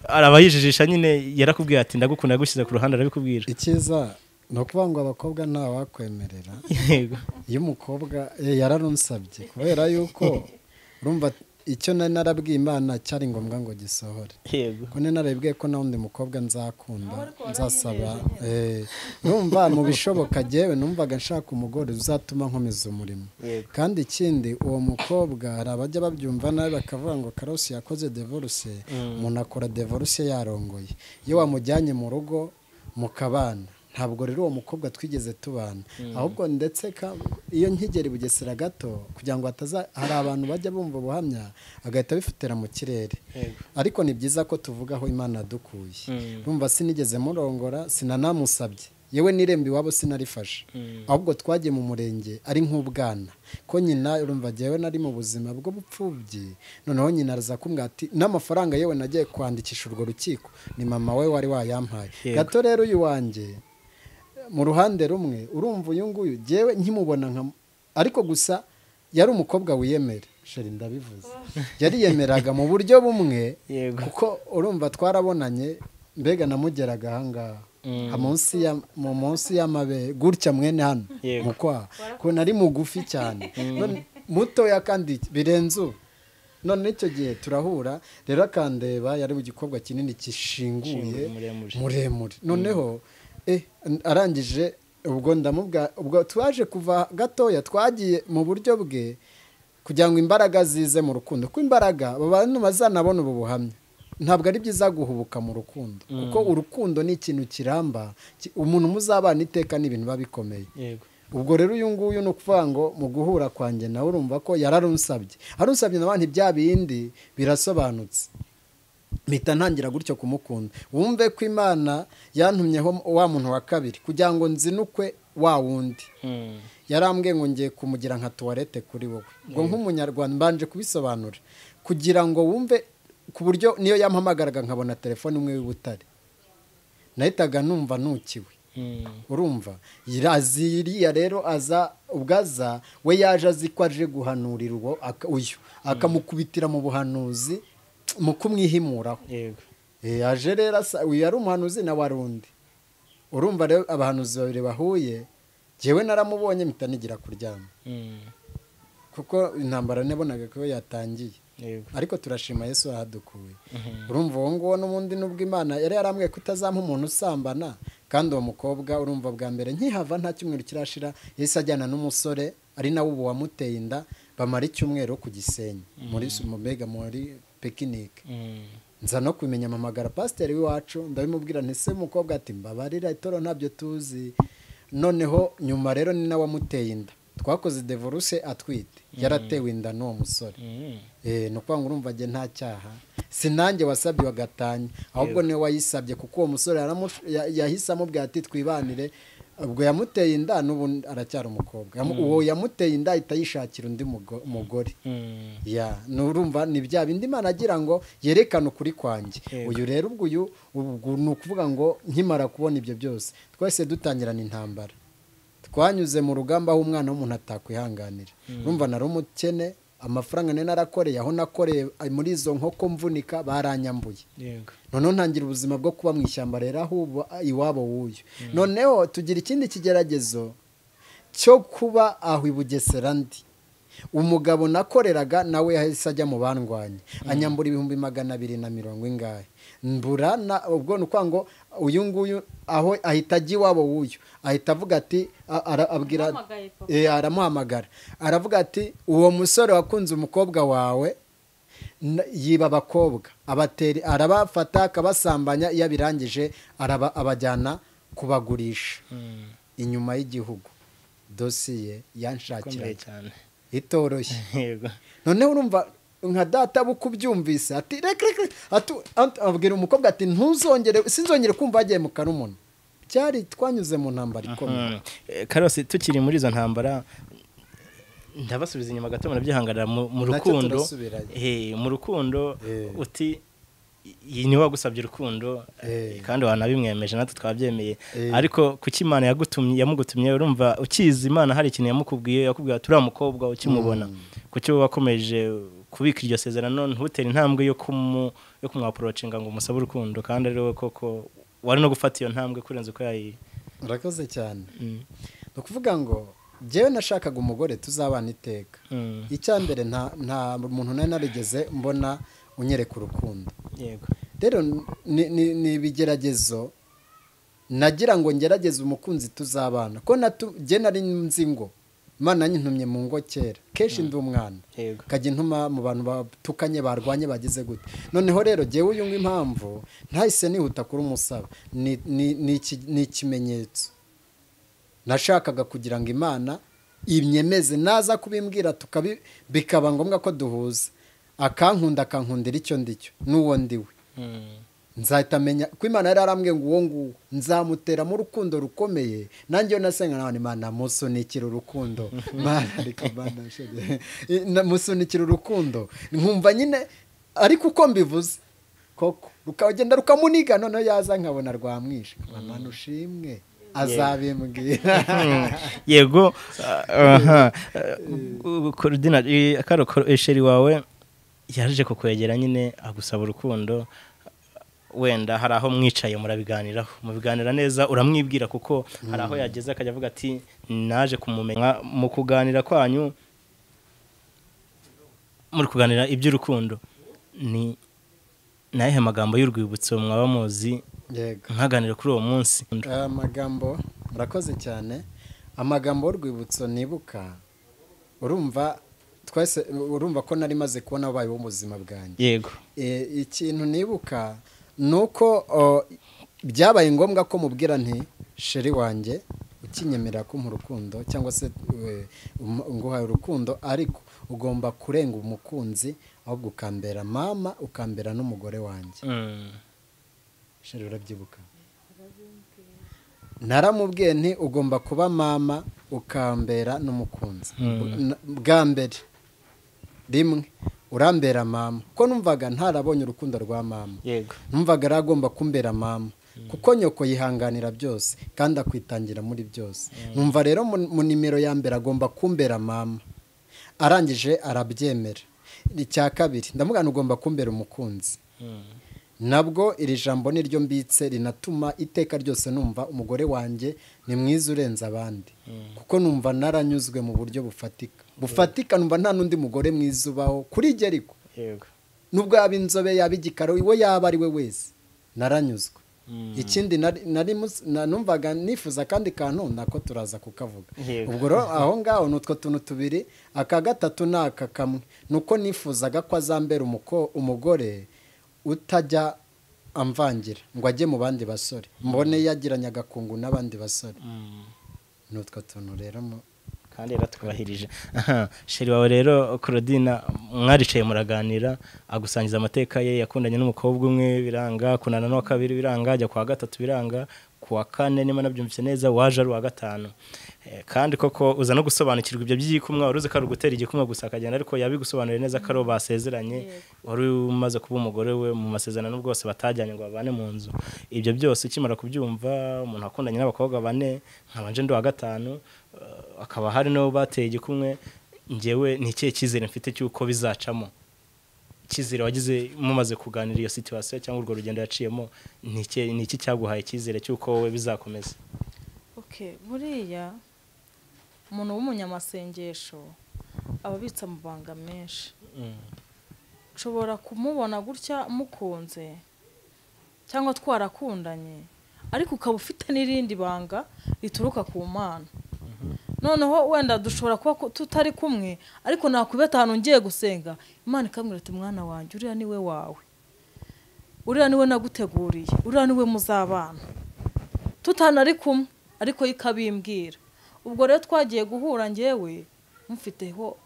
arabayijijisha nyine yarakubwiye ati ndagukunda yagushyize ku ruhande arabikubwira ikiza no kubangwa abakobwa nta wakwemerera iyo umukobwa yararunsabye kubera yuko urumva icyo narabwiye Imana cyari ngombwa ngo gisohore yego ko narabibwiye ko na wundi mukobwa nzakunda nzasaba numva mu bishoboka jewe numvaga nshaka umugore uzatuma nkomeza umurimo kandi ikindi uwo mukobwa hari abajya babyumva nabi bakavuga ngo Karosi yakoze divorce umuntu akora divorce yarongoye iyo wamujyanye mu rugo mukabana ntabwo rero uwo mukobwa twigeze tubana ahubwo ndetse iyo nkigera i Bugesera gato kugira ngo hari abantu bajya bumva ubuhamya agahita bifutira mu kirere ariko ni byiza ko tuvuga aho Imana yadukuye urumva sinigeze murongora sinanamusabye yewe n'irembo iwabo sinarifashe ahubwo twagiye mu murenge ari nk'ubwana ko nyina urumva jewe nari mu buzima bwo bupfubyi noneho nyina araza kumbwira ati n'amafaranga yewe nagiye kwandikisha urwo rukiko ni mama we wari wayampaye gato rero uyu wanjye mu ruhande rumwe urumva uyu nguyu jewe nkimubona ariko gusa yari umukobwa wiyemera Cherie ndabivuze yariyemeraga mu buryo bumwe kuko urumva twarabonanye mbega namugeraga ahangaha munsi y'amabe gutya mwene hano mukwa ko nari mugufi cyane mutoya kandi birenze ubu none icyo gihe turahura rero akandeba yari mu gikobwa kinini kishinguye muremure noneho arangije ubwo twaje kuva gatoya twagiye mu buryo bwe kugira ngo imbaraga zize mu rukundo ko imbaraga abantu bazanabona ubu buhamya ntabwo ari byiza guhubuka mu rukundo kuko urukundo ni ikintu kiramba umuntu muzabana iteka n'ibintu biba bikomeye ubwo rero uyu nguyu ni ukuvuga ngo mu guhura kwanjye nawe urumva ko yararusabye n'abandi bya bindi birasobanutse mpita ntangira gutyo kumukunda wumve ko Imana yantumyeho wa muntu wa kabiri kugira ngo nzinukwe wa wundi yarambwiye ngo ngiye kumugira nka tuwarete kuri wowe ngo nk'umunyarwanda mbanje kubisobanura kugira ngo wumve ku buryo niyo yampamagaraga nkabona telefone imwe y'Ubutare nahitaga numva nukiwe urumva iriya rero ubwaza we yaje azi ko aje guhanurira uyu akamukubitira mu buhanuzi mu kumwihimuraho yaje rero uyu yari umuhanuzi na warundi urumva rero abahanuzi babiri bahuye jewe naramubonye mpita nigira kuryama kuko intambara nabonaga ko yatangiye ariko turashima Yesu ahadukuye urumva uwo nguwo n'ubundi nubwo Imana yari yarambwiye ko utazampa umuntu usambana kandi uwo mukobwa urumva bwa mbere nkihava nta cyumweru kirashira yahise ajyana n'umusore ari nawe ubu wamuteye inda bamara icyumweru ku Gisenyi muri pekinike nza no kumenya amamagara pasiteri w'iwacu ndabimubwira ntese umukobwa ati mbabarira itoro ntabyo tuzi noneho nyuma rero ni nawe wamuteye inda twakoze divorce atwite yaratewe inda n'uwo musore ni ukuvuga ngo urumva njye nta cyaha sinanjye wasabye wagatanya ahubwo niwe wayisabye kuko uwo musore yahise amubwira ati twibanire ubwo yamuteye inda n'ubu aracyari umukobwa uwo yamuteye inda ahita yishakira undi mugore nurumva ni bya bindi Imana agira ngo yerekane ukuri kwanjye uyu rero ubwo ni ukuvuga ngo nkimara kubona ibyo byose twese dutangirana intambara twanyuze mu rugamba aho umwana w'umuntu atakwihanganira urumva nari umukene amafaranga narakoreye aho nakoreye muri izo nkoko mvunika baranyambuye noneho ntangira ubuzima bwo kuba mu ishyamba rero aho iwabo w'uyu noneho tugira ikindi kigeragezo cyo kuba aho i Bugesera ndi umugabo nakoreraga nawe yahise ajya mu bandwanya anyambura 220 ingahe mbura ubwo ni ukuvuga ngo uyu nguyu aho ahita ajya iwabo w'uyu ahita avuga ati aramuhamagara aravuga ati uwo musore wakunze umukobwa wawe yiba abakobwa arabafata akabasambanya iyo abirangije abajyana kubagurisha inyuma y'igihugu dosiye yanshakiraga itoroshye noneho urumva nka data bukubyumvise ati reka abwira umukobwa ati sinzongere kumva agiye mu karumuna cyari twanyuze mu ntambara ikomeye Karosi tukiri muri izo ntambara ndabasubiza inyuma gato murabyihangarira mu rukundo mu rukundo uti ni wagusabye urukundo kandi wanabimwemeje natwe twabyemeye ariko kuki Imana yamugutumye urumva ukizi Imana hari ikintu yakubwiye turiya mukobwa ukimubona kuki wakomeje kubika iryo sezerano ntutere intambwe yo kumwaprocinga ngo umusabe urukundo kandi ari wowe koko wari no gufata iyo ntambwe kurenza uko yayi urakoze cyane no kuvuga ngo njyewe nashakaga umugore tuzabana iteka icya mbere nta muntu nari narigeze mbona unyereka urukundo yego rero ni ibigeragezo nagira ngo ngerageze umukunzi tuzabana ko njye nari nzi ngo Imana nyintumye mu ngo kera kenshi ndi umwana kajya intuma mu bantu batukanye barwanye bagize gute noneho rero jyewe uyu impamvu ntahise nihuta kuri umusaba ni ikimenyetso nashakaga kugira ngo Imana imyemeze naza kubimbwira bikaba ngombwa ko duhuza akankundira icyo ndicyo n'uwo ndiwe nzahita menya ko Imana yari arambwiye ngo uwo nguwo nzamutera mu rukundo rukomeye nanjye yo nasenga nawe Imana musunikira urukundo musunikira urukundo nkumva nyine ariko uko mbivuze koko rukagenda rukamuniga noneho yaza nkabona rwamwishe Imana ushimwe azabimbwira yego Claudine Cherie wawe yaje kukwegera nyine agusaba urukundo wenda hari aho mwicaye murabiganiraho mubiganira neza uramwibwira kuko hari aho yageze akajya avuga ati naje kumumenya mu kuganira kwanyu muri kuganira iby'urukundo ni nahe magambo y'urwibutso mwaba muzi nkaganira kuri uwo munsi amagambo murakoze cyane amagambo y'urwibutso nibuka urumva ko nari maze kubona abaye mu buzima bwanjye yego ikintu nibuka nuko byabaye ngombwa ko mubwira nti Cherie wanjye ukinyemerera ko mu rukundo cyangwa se nguhaye urukundo ariko ugomba kurenga umukunzi ahubwo ukambera mama ukambera n'umugore wanjye Cherie urabyibuka naramubwiye nti ugomba kuba mama ukambera n'umukunzi bwa mbere rimwe urambera mama ko numvaga ntarabonye urukundo rwa mama numvaga aragomba kumbera mama kuko nyoko yihanganira byose kandi akwitangira muri byose numva rero mu nimero ya mbere agomba kumbera mama arangije arabyemera icya kabiri ndamugana ugomba kumbera umukunzi nabwo iri jambo niryo mbitse rinatuma iteka ryose numva umugore wanjye ni mwiza urenze abandi kuko numva naranyuzwe mu buryo bufatika numva nta n'undi mugore mwiza ubaho kuri jye ariko nubwo yaba inzobe yaba igikara iwe yaba ari we wese naranyuzwe ikindi numvaga nifuza kandi kantu nako turaza kukavuga ubwo rero aho ngaho n'utwo tuntu tubiri aka gatatu ni aka kamwe nuko nifuzaga ko azambera umugore utajya amvangira ngo ajye mu bandi basore mbone yagiranye agakungu n'abandi basore n'utwo tuntu rero kandi yaratwubahirije Cherie wawe rero Claudine mwaricaye muraganira agusangiza amateka ye yakundanye n'umukobwa umwe biranga kunana no kabiri biranga ajya kwa gatatu biranga kuwa kane nima nabyumvise neza waje ari wa gatanu kandi koko uza no gusobanukirwa ibyo by'igikumwa waruze ko gutera igikumwa gusa akagenda ariko yabigusobanuriye neza ko basezeranye wari umaze kuba umugore we mu masezerano bwose batajyanye ngo babane mu nzu ibyo byose ukimara kubyumva umuntu akundanye n'abakobwa bane nkabanje ndi wa gatanu akaba hari no bateye igikumwe ngewe ni ikihe cyizere mfite cy'uko bizacamo icyizere wagize mumaze kuganira iyo situation cyangwa urwo rugendo yaciyemo ni iki cyaguhaye icyizere cy'uko wowe bizakomeza buriya umuntu w'umunyamasengesho ababitsa amabanga menshi ushobora kumubona gutya mukunze cyangwa twarakundanye ariko ukaba ufite n'irindi banga rituruka ku Mana noneho wenda dushobora kuba tutari kumwe ariko nakubeta ahantu ngiye gusenga Imana ikambwira ati mwana wanjye uriya niwe wawe uriya niwe naguteguriye uriya niwe muzabana tutanari kumwe ariko ikabimbwira ubwo rero twagiye guhura ngewe mufiteho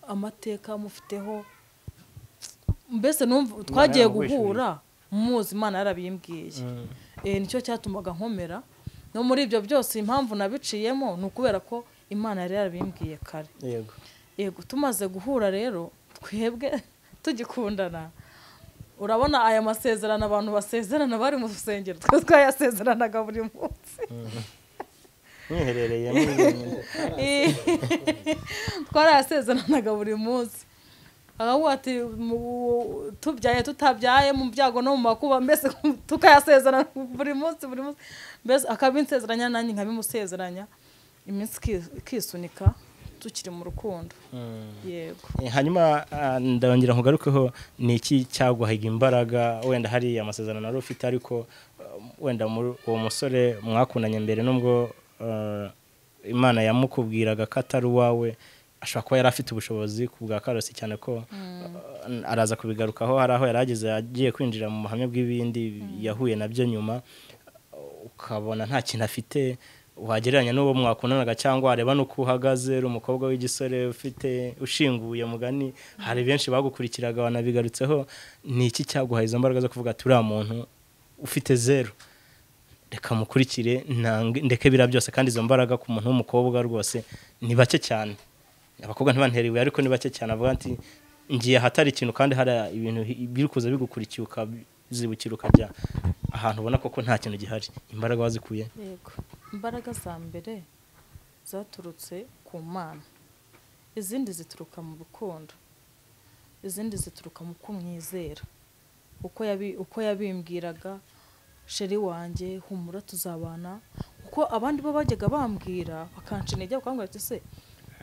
amateka mufiteho mbese twagiye guhura muzi Imana yarabimbwiye nicyo cyatumaga nkomera no muri ibyo byose impamvu nabiciyemo ni ukubera ko Imana yari yarabimbwiye kare yego tumaze guhura rero twebwe tugikundana urabona aya masezerano abantu basezerana bari mu rusengero twayasezeranaga buri munsi mwiherereye twarayasezeranaga buri munsi akavuga ati tubyaye tutabyaye mu byago no mu makuba mbese tukayasezerana buri munsi mbese akabinsezeranya nanjye nkabimusezeranya iminsi ikisunika tukiri mu rukundo. Yego. Hanyuma ndongera nkugarukeho ni iki cyaguhaga imbaraga wenda hari amasezerano nari ufite ariko wenda uwo musore mwakundanye mbere nubwo Imana yamukubwiraga ko atari uwawe ashobora kuba yari afite ubushobozi ku bwa Karosi cyane ko araza kubigarukaho hari aho yarageze agiye kwinjira mu buhamya bw'ibindi yahuye nabyo nyuma ukabona nta kintu afite wagereranya n'uwo mwakundanaga cyangwa areba nuko uhagaze uri umukobwa w'igisore ufite ushinguye mugani hari benshi bagukurikiraga wanabigarutseho ni iki cyaguhaye izo mbaraga zo kuvuga ati uriya muntu ufite zero reka mukurikire ndeke bira byose kandi izo mbaraga ku muntu w'umukobwa rwose ni bake cyane abakobwa ntibanteriwe ariko ni bake cyane avuga ati ngiye hatari ikintu kandi hari ibintu biri kuza bigukurikiye ukazibukira ukajya ahantu ubona koko nta kintu gihari imbaraga wazikuye. Yego, imbaraga za mbere zaturutse ku Mana, izindi zituruka mu rukundo, izindi zituruka mu kumwizera uko yabimbwiraga Cherie wanjye humura tuzabana uko abandi bo bajyaga bambwira bakanca intege bakambwira ati se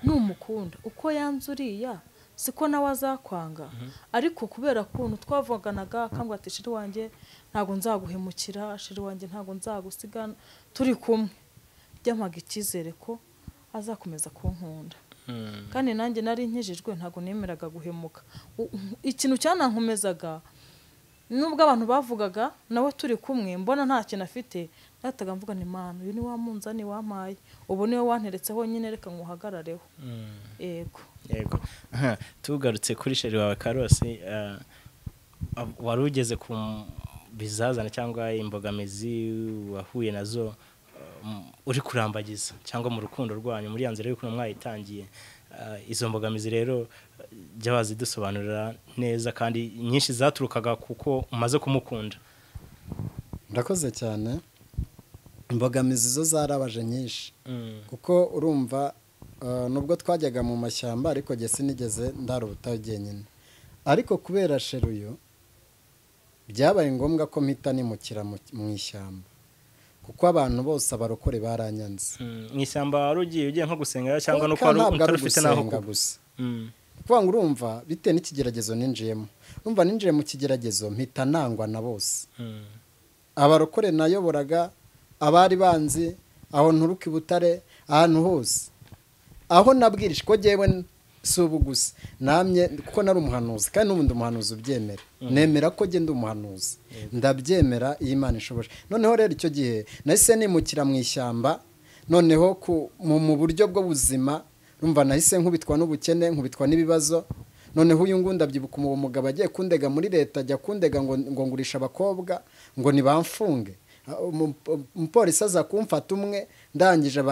numukunda uko yanzuriya siko nawe azakwanga ariko kubera kuntu twavuganaga akambwira ati Cherie wanjye ntago nzaguhemukira, Cherie wanjye ntago nzagusiga turi kumwe, byamaga icyizere ko azakomeza kunkunda. Kandi nanjye nari nkijijwe ntago nemeraga guhemuka. Ikintu cyanankomezaga nubwo abantu bavugaga nawe turi kumwe mbona nta kintu afite nataga mvuga ni Imana uyu ni wa munzani wampaye ubu niwe wanteretseho nyine reka nguhagarareho. Yego. Tugarutse kuri Cherie wawe Karosi wari ugeze ku bizazana cyangwa imbogamizi wahuye nazo uri kurambagiza cyangwa mu rukundo rwanyu muri yanzira y'uko mwayitangiye izo mbogamizi rero jya wazidusobanurira neza kandi nyinshi zaturukaga kuko umaze kumukunda. Ndakoze cyane. Imbogamizi zo zarabaje nyinshi kuko urumva nubwo twajyaga mu mashyamba ariko jye sinigeze ndarubuta jyenyine ariko kubera Cherie uyu byabaye ngombwa ko mpita nimukira mu ishyamba kuko abantu bose abarokore baranyanze. Mu ishyamba wari ugiye nko gusenga cyangwa nuko wari ufite naho gusa kuvuga ngo urumva bitewe n'ikigeragezo ninjiyemo urumva ninjiye mu kigeragezo mpita nangwa na bose abarokore nayoboraga abari banzi aho nturuka Butare ahantu hose aho nabwirije ko jyewe subu gusa namye kuko nari umuhanuzi kandi n'ubundi umuhanuzi ubyemera nemera ko jye ndi umuhanuzi ndabyemera iyi Imana ishoboje. Noneho rero icyo gihe nahise nimukira mu ishyamba noneho mu buryo bwo buzima rumva nahise nkubitwa n'ubukene nkubitwa n'ibibazo noneho uyu ngundi abyibuka umugabo agiye kundega muri leta ajya kundega ngo ngurisha abakobwa ngo nibamfunge umupolisi aza kumfata umwe ndangije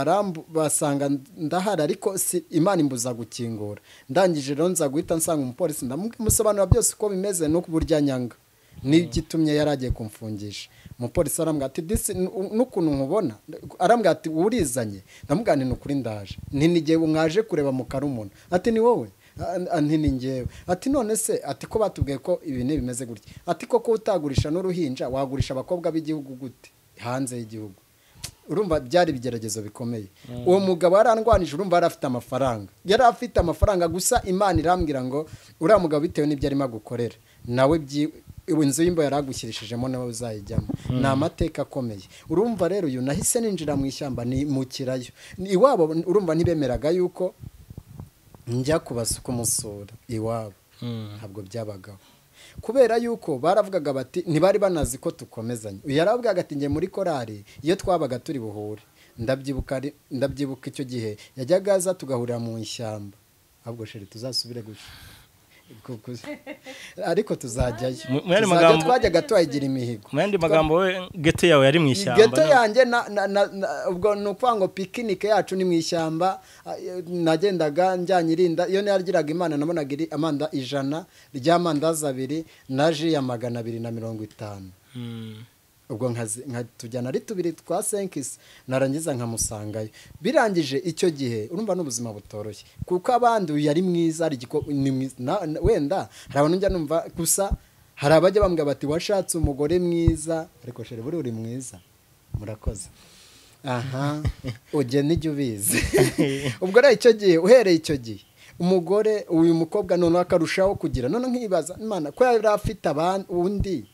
basanga ndahari ariko Imana imbuza gukingura ndangije rero nza guhita nsanga umupolisi ndamusobanura byose uko bimeze no kuburya nyanga n'igitumye yaragiye kumfungisha. Umupolisi arambwira ati n'ukuntu nkubona arambwira ati urizanye ndamugana ni ukuri ndaje ntigiye mwaje kureba mu karumuna ati ni wowe anti ni ngewe ati none se ati ko batubwiye ko ibintu bimeze gutya ati koko utagurisha n'uruhinja wagurisha abakobwa b'igihugu gute hanze y'igihugu. Urumva byari bigeragezo bikomeye. Uwo mugabo arandwanije urumva yari afite amafaranga gusa Imana irambwira ngo uriya mugabo bitewe n'ibyo arimo gukorera nawe inzu y'imbo yaragushyirishijemo nawe uzayijyamo ni amateka akomeye. Urumva rero uyu nahise ninjira mu ishyamba ni mukirayo iwabo urumva ntibemeraga yuko njya kubasuka umusura iwabo ntabwo byabagaho kubera yuko baravugaga bati ntibari banazi ko tukomezanye. Yaravugaga ati ngiye muri korari iyo twabaga turi buhure ndabyibuka icyo gihe yajyaga aza tugahurira mu ishyamba ahubwo Cherie tuzasubire gutya ariko tuzajyayo twajyaga tuhagira imihigo. Mu yandi magambo we gete yawe yari mu ishyamba. Gete yanjye ubwo ni ukuvuga ngo pikinike yacu ni mu ishyamba nagendaga njyanye irinda iyo nagiraga Imana nabonaga amanda 100 ry'amandazi 2 na ji ya 250 ubwo tujyana ari 2 twa 5 narangiza nkamusangayo birangije icyo gihe urumva n'ubuzima butoroshye kuko abandi yari mwiza ari wenda hari abantu njya numva gusa hari abajya bambwira bati washatse umugore mwiza ariko Cherie buri uri mwiza murakoze aha ujye n'ijya ubizi ubwo rero icyo gihe uhereye icyo gihe umugore uyu mukobwa noneho akarushaho kugira none nkibaza imana ko yari afite undi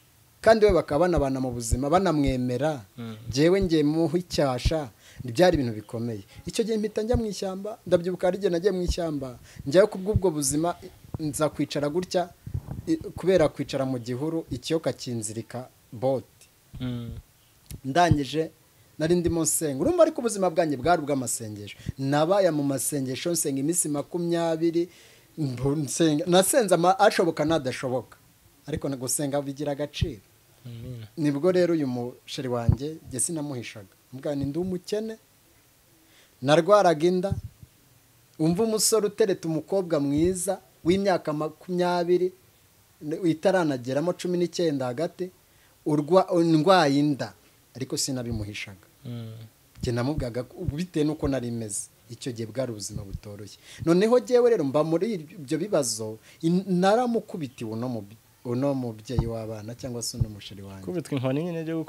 kandi we bakaba banabana mu buzima banamwemera njyewe ngiye muha icyasha byari ibintu bikomeye icyo gihe mpita njya mu ishyamba ndabyibuka hari igihe nagiye mu ishyamba njyayo kubw'ubwo buzima nza kwicara gutya kubera kwicara mu gihuru ikiyoka kinzirika bote ndangije nari ndimo nsenga urumva ariko ubuzima bwanjye bwari ubw'amasengesho nabaye mu masengesho nsenga iminsi 20 nasenze ashoboka n'adashoboka ariko gusenga bigira agaciro nibwo rero uyu musheri wanjye njye sinamuhishaga mbwa ni ndi umukene narwaraga inda umva umusore utereta umukobwa mwiza w'imyaka 20 itaranageramo 19 hagati ndwaye inda ariko sinabimuhishaga njye namubwaga bitewe n'uko nari meze icyo gihe bwari ubuzima butoroshye noneho jyewe rero mba muri ibyo bibazo naramukubitiwe uno mubyeyi w'abana cyangwa se uno musheri wanjye kubitwa inkoni nyine byo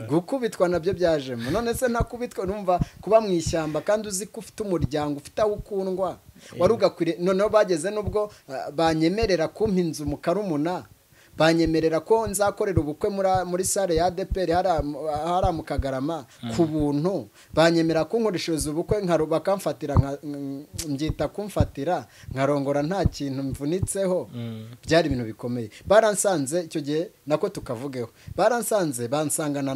gukubitwa nabyo byajemo none se ntakubitwa numva kuba mu ishyamba kandi uzi ko ufite umuryango ufite aho ukundwa wari ugakwiriye noneho bageze n'ubwo banyemerera kumpa inzu mu Karumuna banyemerera ko nzakorera ubukwe muri sale ya ADPR hari mu Kagarama ku buntu banyemera ko nkoresheje ubukwe bakamfatira mbyita kumfatira nkarongora nta kintu mvunitseho byari ibintu bikomeye baransanze icyo gihe nako tukavugeho baransanze bansangana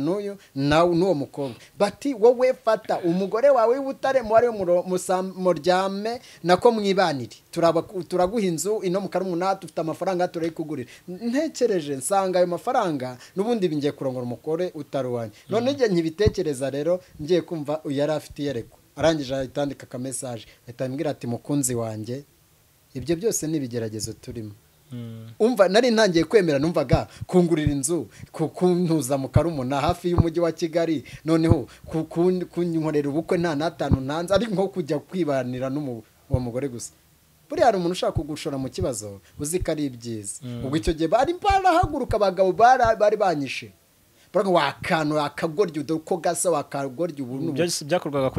n'uwo mukobwa bati wowe fata umugore wawe w'Ubutare mwari muryame nako mwibanire turaguha inzu ino mu Karumuna dufite amafaranga turayikugurira ntekereje nsanga ayo mafaranga n'ubundi bingiye kurongora umukore utaruwanye none njye nkibitekereza rero ngiye kumva yari afite iyerekwa arangije ahitandika ka message ahitambwira ati mukunzi wanjye ibyo byose n'ibigeragezo turimo umva nari ntangiye kwemera numvaga kungurira inzu kuntuza mu Karumuna hafi y'umujyi wa Kigali noneho kunkorera ubukwe nta natanu ntanze ari nko kujya kwibanira n'uwo mugore gusa buriya hari umuntu ushaka kugushora mu kibazo uzi ko ari ibyiza ubwo icyo gihe bari barahaguruka abagabo bari banyishe wakano akagorya uko gasa wakagorya ubuntu byakorwaga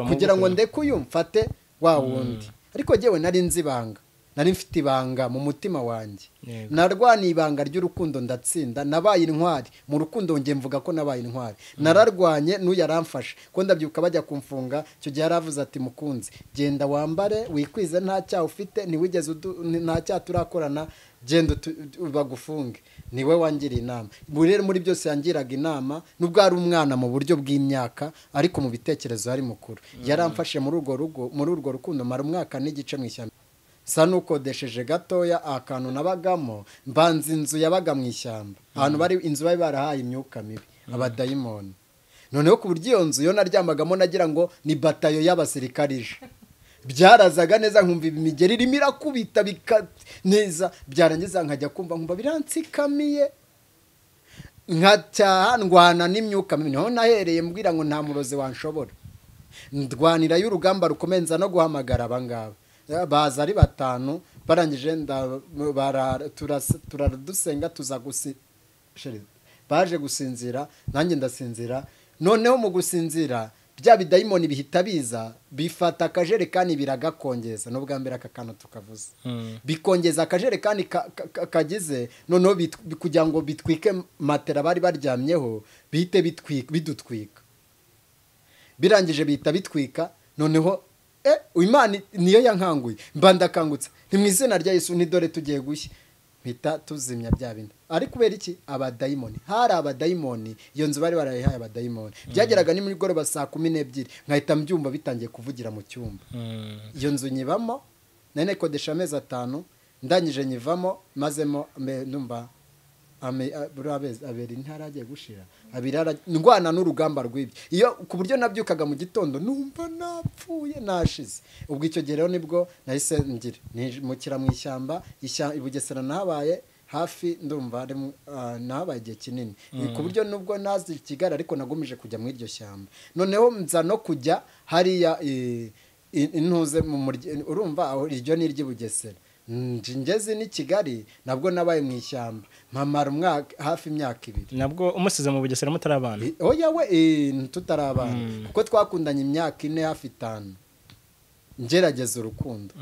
kugira ngo ndeke uyu mfate wa wundi ariko jyewe nari nzi ibanga nari mfite ibanga mu mutima wanjye narwaniye ibanga ry'urukundo ndatsinda nabaye intwari mu rukundo nge mvuga ko nabaye intwari nararwanye n'uyaramfashe ko ndabyuka bajya kumfunga icyo gihe yaravuze ati mukunzi genda wambare wikwize nta cyaha ufite ntiwigeze nta cyaha turakorana genda bagufunge niwe wangiriye inama rero muri byose yangiraga inama nubwo ari umwana mu buryo bw'imyaka ariko mu bitekerezo yari mukuru yaramfashe muri urwo rukundo mara umwaka n'igice mu ishyamba sa nukodesheje gatoya akantu nabagamo mbanza inzu yabaga mu ishyamba ahantu bari inzu bari barahaye imyuka mibi abadayimoni noneho ku buryo iyo nzu yo naryamagamo nagira ngo ni batayo y'abasirikarije byarazaga neza nkumva imigeri irimo irakubita neza byarangiza nkajya kumva nkumva biransikamiye nkacyaha ndwana n'imyuka mibi niho nahereye mbwira ngo nta murozi wanshobora ndwanira y'urugamba rukomeye nza no guhamagara abangaba baza ari 5 barangije turadusenga tuza baje gusinzira nanjye ndasinzira noneho mu gusinzira bya bidayimoni bihita biza bifata akajerekani biragakongeza no bwa mbere akakano tukavuze bikongeza akajerekani kagize noneho kugira ngo bitwike matera bari baryamyeho bihite bidutwika birangije bihita bitwika noneho Imana niyo yankanguye mbandakangutse ni mu izina rya Yesu ni dore tugiye gushya mpita tuzimya bya bindi ari kubera iki abadayimoni hari abadayimoni iyo nzu bari barayihaye abadayimoni byageraga ni muri goroba saa 12 nkahita mbyumva bitangiye kuvugira mu cyumba iyo nzu nyibamo nane kodesha amezi 5 ndangije nyivamo mazemo ndumva abiri ntaragiye gushira abirara ndwana n'urugamba rw'ibyo iyo ku buryo nabyukaga mu gitondo numva napfuye nashize ubwo icyo gihe rero nibwo nahise ngira mukira mu ishyamba Bugesera nahabaye hafi ndumva nahabaye igihe kinini ku buryo nubwo nazi Kigali ariko nagumije kujya mu iryo shyamba noneho nza no kujya hariya intuze urumva aho iryo ni iry'Ibugesera ngeze ni Kigali nabwo nabaye mu ishyamba mpamara hafi imyaka 2 nabwo umusize mu Bugesera mutarabana oya we tutarabana kuko twakundanye imyaka 4 hafi 5 ngerageza urukundo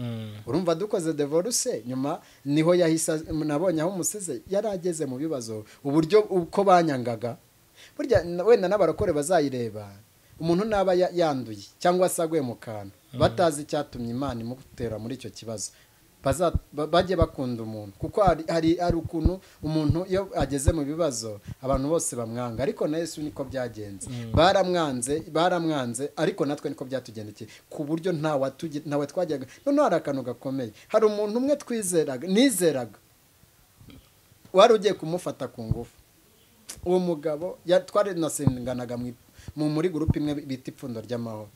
urumva dukoze divorce nyuma niho yahisa nabonye aho umusize yarageze mu bibazo uburyo uko banyangaga burya wenda n'abarokore bazayireba umuntu naba yanduye cyangwa asagwe mu kantu batazi icyatumye Imana imutera muri icyo kibazo bajye bakunda umuntu kuko hari ukuntu umuntu iyo ageze mu bibazo abantu bose bamwanga ariko na Yesu niko byagenze baramwanze ariko natwe niko byatugendekeye ku buryo ntawe twajyaga none hari akantu gakomeye hari umuntu umwe nizeraga wari ugiye kumufata ku ngufu uwo mugabo twari nasenganaga muri groupe imwe bita ipfundo ry'amahoro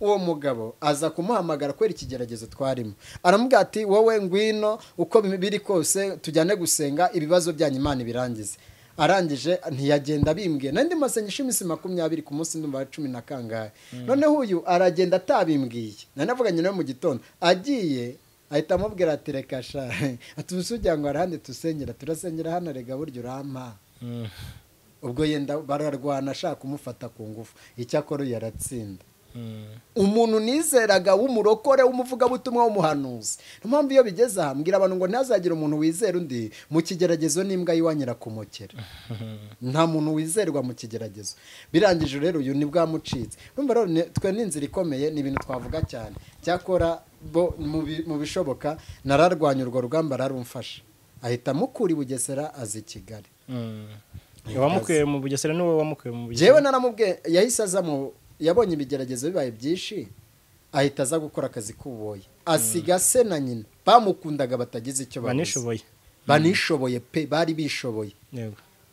uwo mugabo aza kumuhamagara kwera ikigeragezo twarimo aramubwira ati wowe ngwino uko biri kose tujyane gusenga ibibazo byanyu Imana birangize arangije ntiyagenda bimbwiye nandi masengesho imisi 20 ku munsi ndumva 10 na kangahe noneho uyu aragenda atabimbwiye nanavuganye nawe mu gitondo agiye ahita amubwira ati reka sha atubusujya ngo arahande turasengera hano rega buryo urampa ubwo yenda bararwana ashaka kumufata ku ngufu icyakora yaratsinda umuntu nizeraga w'umurokore w'umuvugabutumwa w'umuhanuzi impamvu iyo bigeze aha mbwira abantu ngo ntazagira umuntu wizera undi mu kigeragezo n'imbwa yiwanyira kumukera nta muntu wizerwa mu kigeragezo birangije rero uyu ni bwamucitse urumva rero twe n'inzira ikomeye ni ibintu twavuga cyane cyakora bo mu bishoboka nararwanya urwo rugamba rarumfasha ahita mukuri Bugesera azi Kigali wamukuye mu Bugesera n'uwo wamukuye mu Bugesera jewe naramubwiye yahise aza yabonye ibigeragezo bibaye byinshi ahita aza gukora akazi k'ububoye asiga se na nyina bamukundaga batagize icyo banishoboye pe bari bishoboye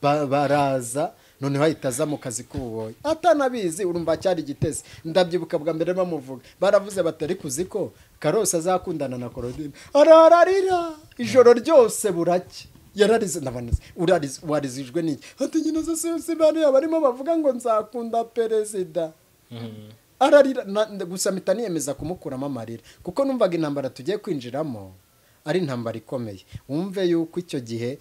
baraza noneho ahita aza mu kazi k'ububoye atanabizi urumva cyari gitese ndabyibuka bwa mbere bamuvuga baravuze batari kuziko Karosi azakundana na Claudine arararira ijoro ryose burake yararize nabanize warizijwe niki ati nyina zose bari barimo bavuga ngo nzakunda perezida ararira gusa mpita niyemeza kumukuramo amarira kuko numvaga intambara tugiye kwinjiramo ari intambara ikomeye wumve yuko icyo gihe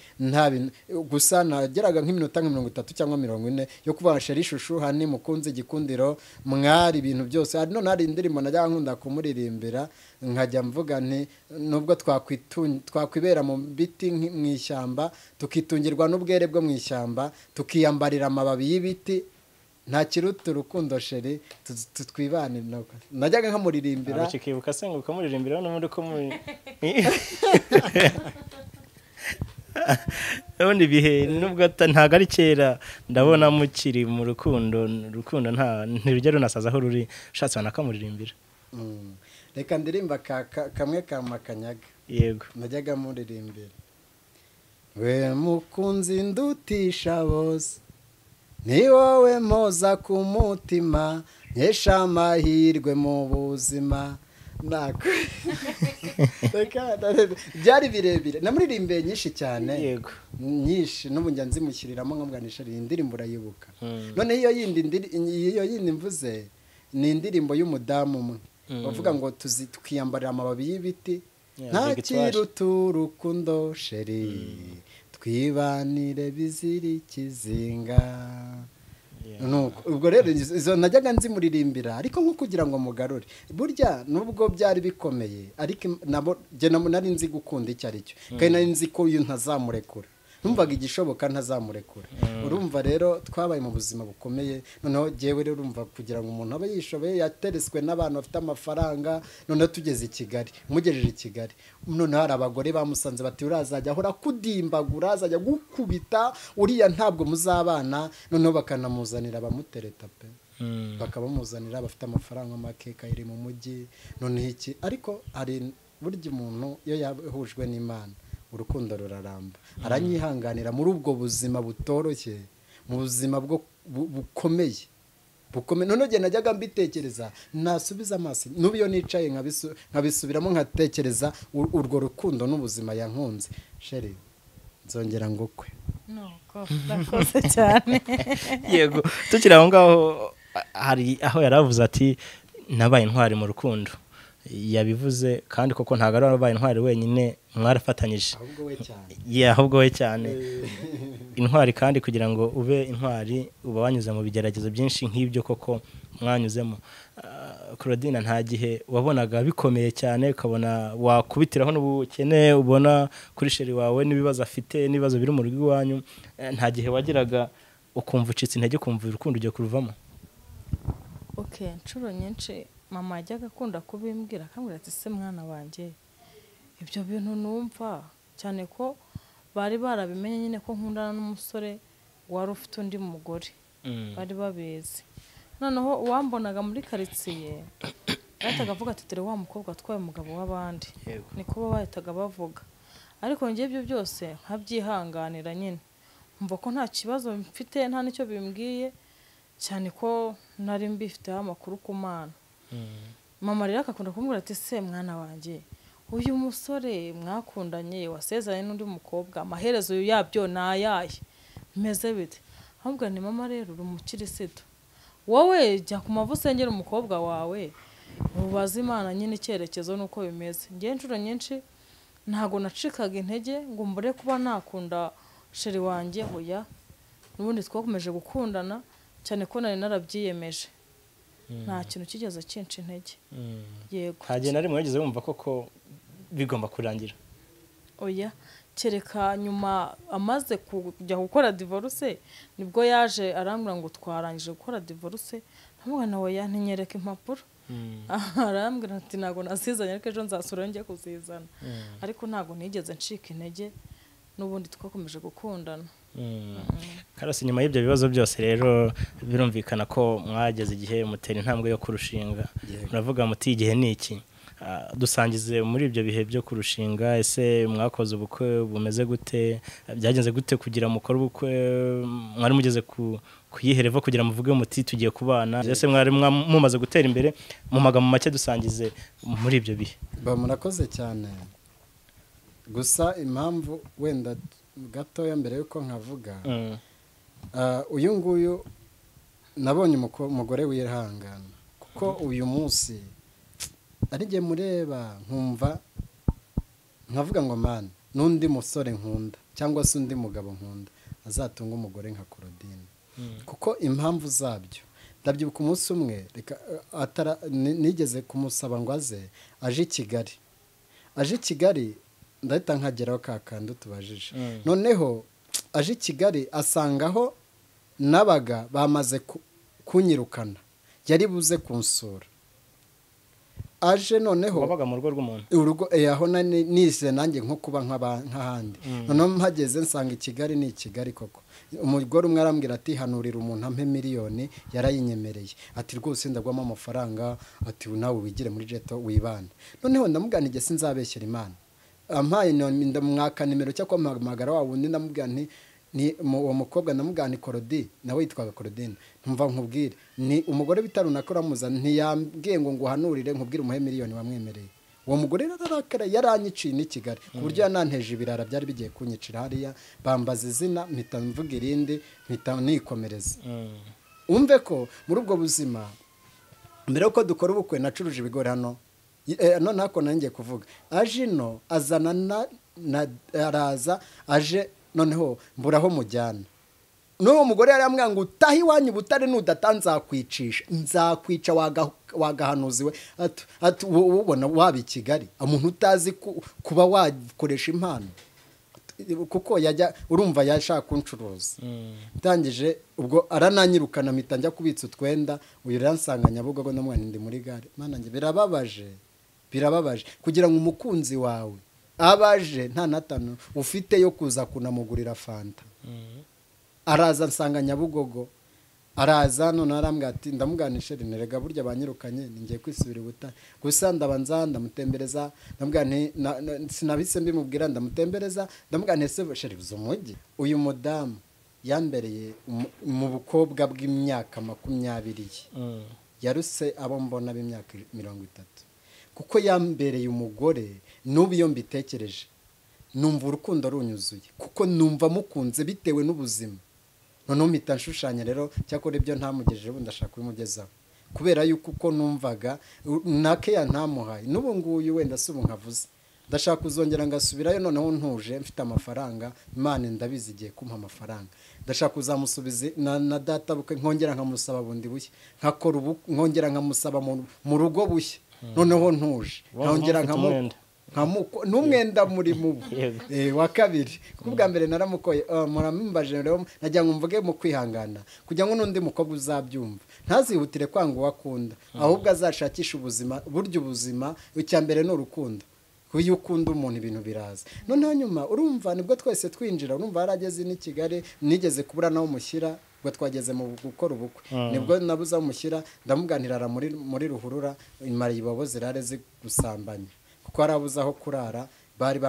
gusa nageraga nk'iminota 30 cyangwa 40 yo kuvuga Cherie shushu hani mukunzi gikundiro mwari ibintu byose none hari indirimbo najya nkunda kumuririmbira nkajya mvuga nti nubwo twakwibera mu biti mu ishyamba tukitungirwa n'ubwere bwo mu ishyamba tukiyambarira amababi y'ibiti nta kiruta urukundo Cherie tutwibanira nako najyaga nkamuririmbira abakikibuka senga ukamuririmbira no muri ko muri none bihe nubwo ntago ari kera ndabona mukiri mu rukundo ntirugero nasaza aho ruri shatse banakamuririmbira reka ndirimba kamwe kamakanyaga yego najyaga muririmbira we mukunzi ndutisha bose ni wowe mpoza ku mutima nkesha amahirwe mu buzima byari birebire namuririmbiye nyinshi cyane yego nyinshi n'ubu njya nzimushyiriramo nkamubwanisha iyi ndirimbo urayibuka none iyo yindi mvuze ni indirimbo y'umudamu umwe bavuga ngo tukiyambarira amababi y'ibiti nta kiruta urukundo Cherie twibanire bizira ikizinga ubwo rero izo najyaga nzimuririmbira ariko nko kugira ngo mugarure burya nubwo byari bikomeye ariko nari nzi gukunda icyo ari cyo kandi nari nzi ko uyu ntazamurekura numvaga igishoboka ntazamurekura urumva rero twabaye mu buzima bukomeye noneho jewe rero urumva kugira ngo umuntu abe yishoboye yatereswe n'abantu bafite amafaranga noneho tugeze i Kigali mugejeje i Kigali noneho hari abagore bamusanze bati urazajya ahora kudimbagura azajya gukubita uriya ntabwo muzabana noneho bakanamuzanira abamutereta pe bakabamuzanira bafite amafaranga make kayiri mu mujyi noneho iki ariko hari burya umuntu iyo yahujwe n'Imana urukundo ruraramba aranyihanganira muri ubwo buzima butoroshye mu buzima bwo bukomeye none njye najyaga mbitekereza nasubiza amaso n'ubu iyo nicaye nkabisubiramo nkatekereza urwo rukundo n'ubuzima yankunze Cherie nzongera ngo kwe nuko nakoze cyane yego tukiri aho ngaho hari aho yaravuze ati nabaye intwari mu rukundo yabivuze kandi koko ntabwo ari wabaye intwari wenyine mwarafatanyije ahubwo we cyane ahubwo we cyane intwari kandi kugira ngo ube intwari uba wanyuze mu bigeragezo byinshi nk'ibyo koko mwanyuzemo. Claudine, nta gihe wabonaga bikomeye cyane ukabona wakubitiraho n'ubukene ubona kuri Cherie wawe n'ibibazo afite n'ibibazo biri mu rugo iwanyu, nta gihe wagiraga ukumva ucitse intege ukumva urukundo ugiye kuruvamo? Okay, inshuro nyinshi mama yajyaga akunda kubimbwira akambwira ati se mwana wanjye ibyo bintu numva cyane ko bari barabimenye nyine ko nkundana n'umusore wari ufite undi mugore bari babizi. Noneho uwambonaga muri karitsiye bahitaga avuga ati dore wa mukobwa atwaye umugabo w'abandi, niko bahitaga bavuga. Ariko njye ibyo byose nkabyihanganira nyine mva ko nta kibazo mfite nta n'icyo bimbwiye cyane ko nari mbifiteho amakuru ku mana. Mama rero akakunda kumbwira ati se mwana wanjye uyu musore mwakundanye wasezeranye n'undi mukobwa amaherezo yabyo nayaye meze bite? Ahubwo ni mama rero uri umukirisitu, wowe jya ku mavu usengera umukobwa wawe ubaze Imana nyine icyerekezo nuko bimeze. Njye inshuro nyinshi ntago nacikaga intege ngo mbure kuba nakunda Cherie wanjye, hoya n'ubundi twakomeje gukundana cyane ko nari narabyiyemeje, nta kintu kigeze cinca intege. Yego, hagiye nari mwageze wumva koko bigomba kurangira? Oya, kereka nyuma amaze kujya gukora divorce nibwo yaje arambwira ngo twarangije gukora divorce. Ntabwo nawe yantinyereka impapuro arambwira ati ntago nasizanye ariko ejo nzasura njye kuzizana. Ariko ntago nigeze ncika intege n'ubundi twakomeje gukundana. Karosi, nyuma y'ibyo bibazo byose rero birumvikana ko mwageze igihe mutera intambwe yo kurushinga. Muravuga muti igihe ni iki? Dusangize muri ibyo bihe byo kurushinga, ese mwakoze ubukwe bumeze gute? Byagenze gute kugira mukora ubukwe? Mwari mugeze kuyihereva kugira muvuge muti tugiye kubana? Ese mwari mumaze gutera imbere? Mu magambo make dusangize muri ibyo bihe. Murakoze cyane. Gusa impamvu wenda gatoya mbere yuko nkavuga, uyu nguyu nabonye umugore wihangana, kuko uyu munsi ari jye mureba nkumva nkavuga ngo man n'undi musore nkunda cyangwa se undi mugabo nkunda azatunga umugore nka Claudine. Kuko impamvu zabyo ndabyibuka umunsi umwe nigeze kumusaba ngo aje i Kigali. Aje i Kigali ndahita nkageraho kakandi tubajije. Noneho aje i Kigali asangaho nabaga bamaze kunyirukana, yari buze kunsura. Aje noneho wabaga mu rugo rw'umuntu, urugo aho nise nanjye nko kuba nk'ahandi. Noneho mpageze nsanga i Kigali ni i Kigali koko. Umugore umwe arambwira ati hanurira umuntu ampe miliyoni, yarayinyemereye ati rwose ndagwamo amafaranga, ati nawe wigire muri jeto wibana. Noneho ndamubwanije sinzabeshyera Imana, ampaye ndamwaka nimero cyo kwamagara wa wundi, ndamubwira nti ni uwo mukobwa ndamubwira ni Claudine, nawe yitwaga Claudine. Ntumva nkubwire ni umugore bitarunakora muza ntiyambwiye ngo nguhanurire nkubwire umuhe miliyoni wamwemereye. Uwo mugore ararakara yaranyiciye ni Kigali ku buryo yananteje ibirara byari bigiye kunyicira hariya, bambaza izina mpita mvuga irindi mpita nikomereza. Umve ko muri ubwo buzima mbere yuko dukora ubukwe nacuruje ibigori hano, none hako nanjye kuvuga aje no azana araza aje, noneho mburaho mujyana. N'uwo mugore yari yambwira ngo utahi wanyu butare nudatanzakwicisha, nzakwica wagahanuziwe. Ati ubona waba i Kigali umuntu utazi kuba wakoresha impano, kuko yajya urumva yashaka kuncuruza. Ndangije ubwo arananyirukana mpita njya kubitsa utwenda, uyu ransanga Nyabugogo n'umwana ndi muri gare. Mana nge birababaje kugira ngo umukunzi wawe abaje nta natano ufite yo kuza kunamugurira fanta. Araza nsanga Nyabugogo, araza none arambwira ati ndamuganisha rinerega burya banyirukanye ningiye kwisubira ubutare. Gusa ndabanza ndamutembereza, ndambwira nti sinabise mbimubwira ndamutembereza, ndambwira nti se Cherie uzumujyi. Uyu mudamu yambereye mu bukobwa bw'imyaka 20 yaruse abo mbona b'imyaka 30, kuko yambereye umugore. N'ubu iyo mbitekereje numva urukundo runyuzuye, kuko numva mukunze bitewe n'ubuzima. Noneho mpita nshushanya rero cyakora ibyo ntamugejeje ubu ndashaka kubimugezaho. kubera yuko uko numvaga nake yantamuhaye n'ubu nguyu wenda si ubu nkavuze ndashaka kuzongera ngasubirayo noneho ntuje mfite amafaranga Imana ndabizi igiye kumpa amafaranga ndashaka kuzamusubiza na data bukwe nkongera nkamusaba bundi bushya nkakora nkongera nkamusaba mu rugo bushya noneho ntuje nkongera n'umwenda muri mubu wa kabiri kuko bwa mbere naramukoye muramumbaje rero najya mvuge mu kwihangana kugira ngo n'undi mukobwa uzabyumva ntazihutire kwanga uwakunda ahubwo azashakisha ubuzima buryo ubuzima icya mbere ni urukundo kuyo ukunda umuntu ibintu biraza noneho nyuma urumva nibwo twese twinjira urumva yarageze ni Kigali nigeze kubura naho mushyira ubwo twageze mu gukora ubukwe nibwo nabuze aho mushyira ndamuganirara muri ruhurura imara ibobo zirare zigusambanya kuko arabuze aho kurara bari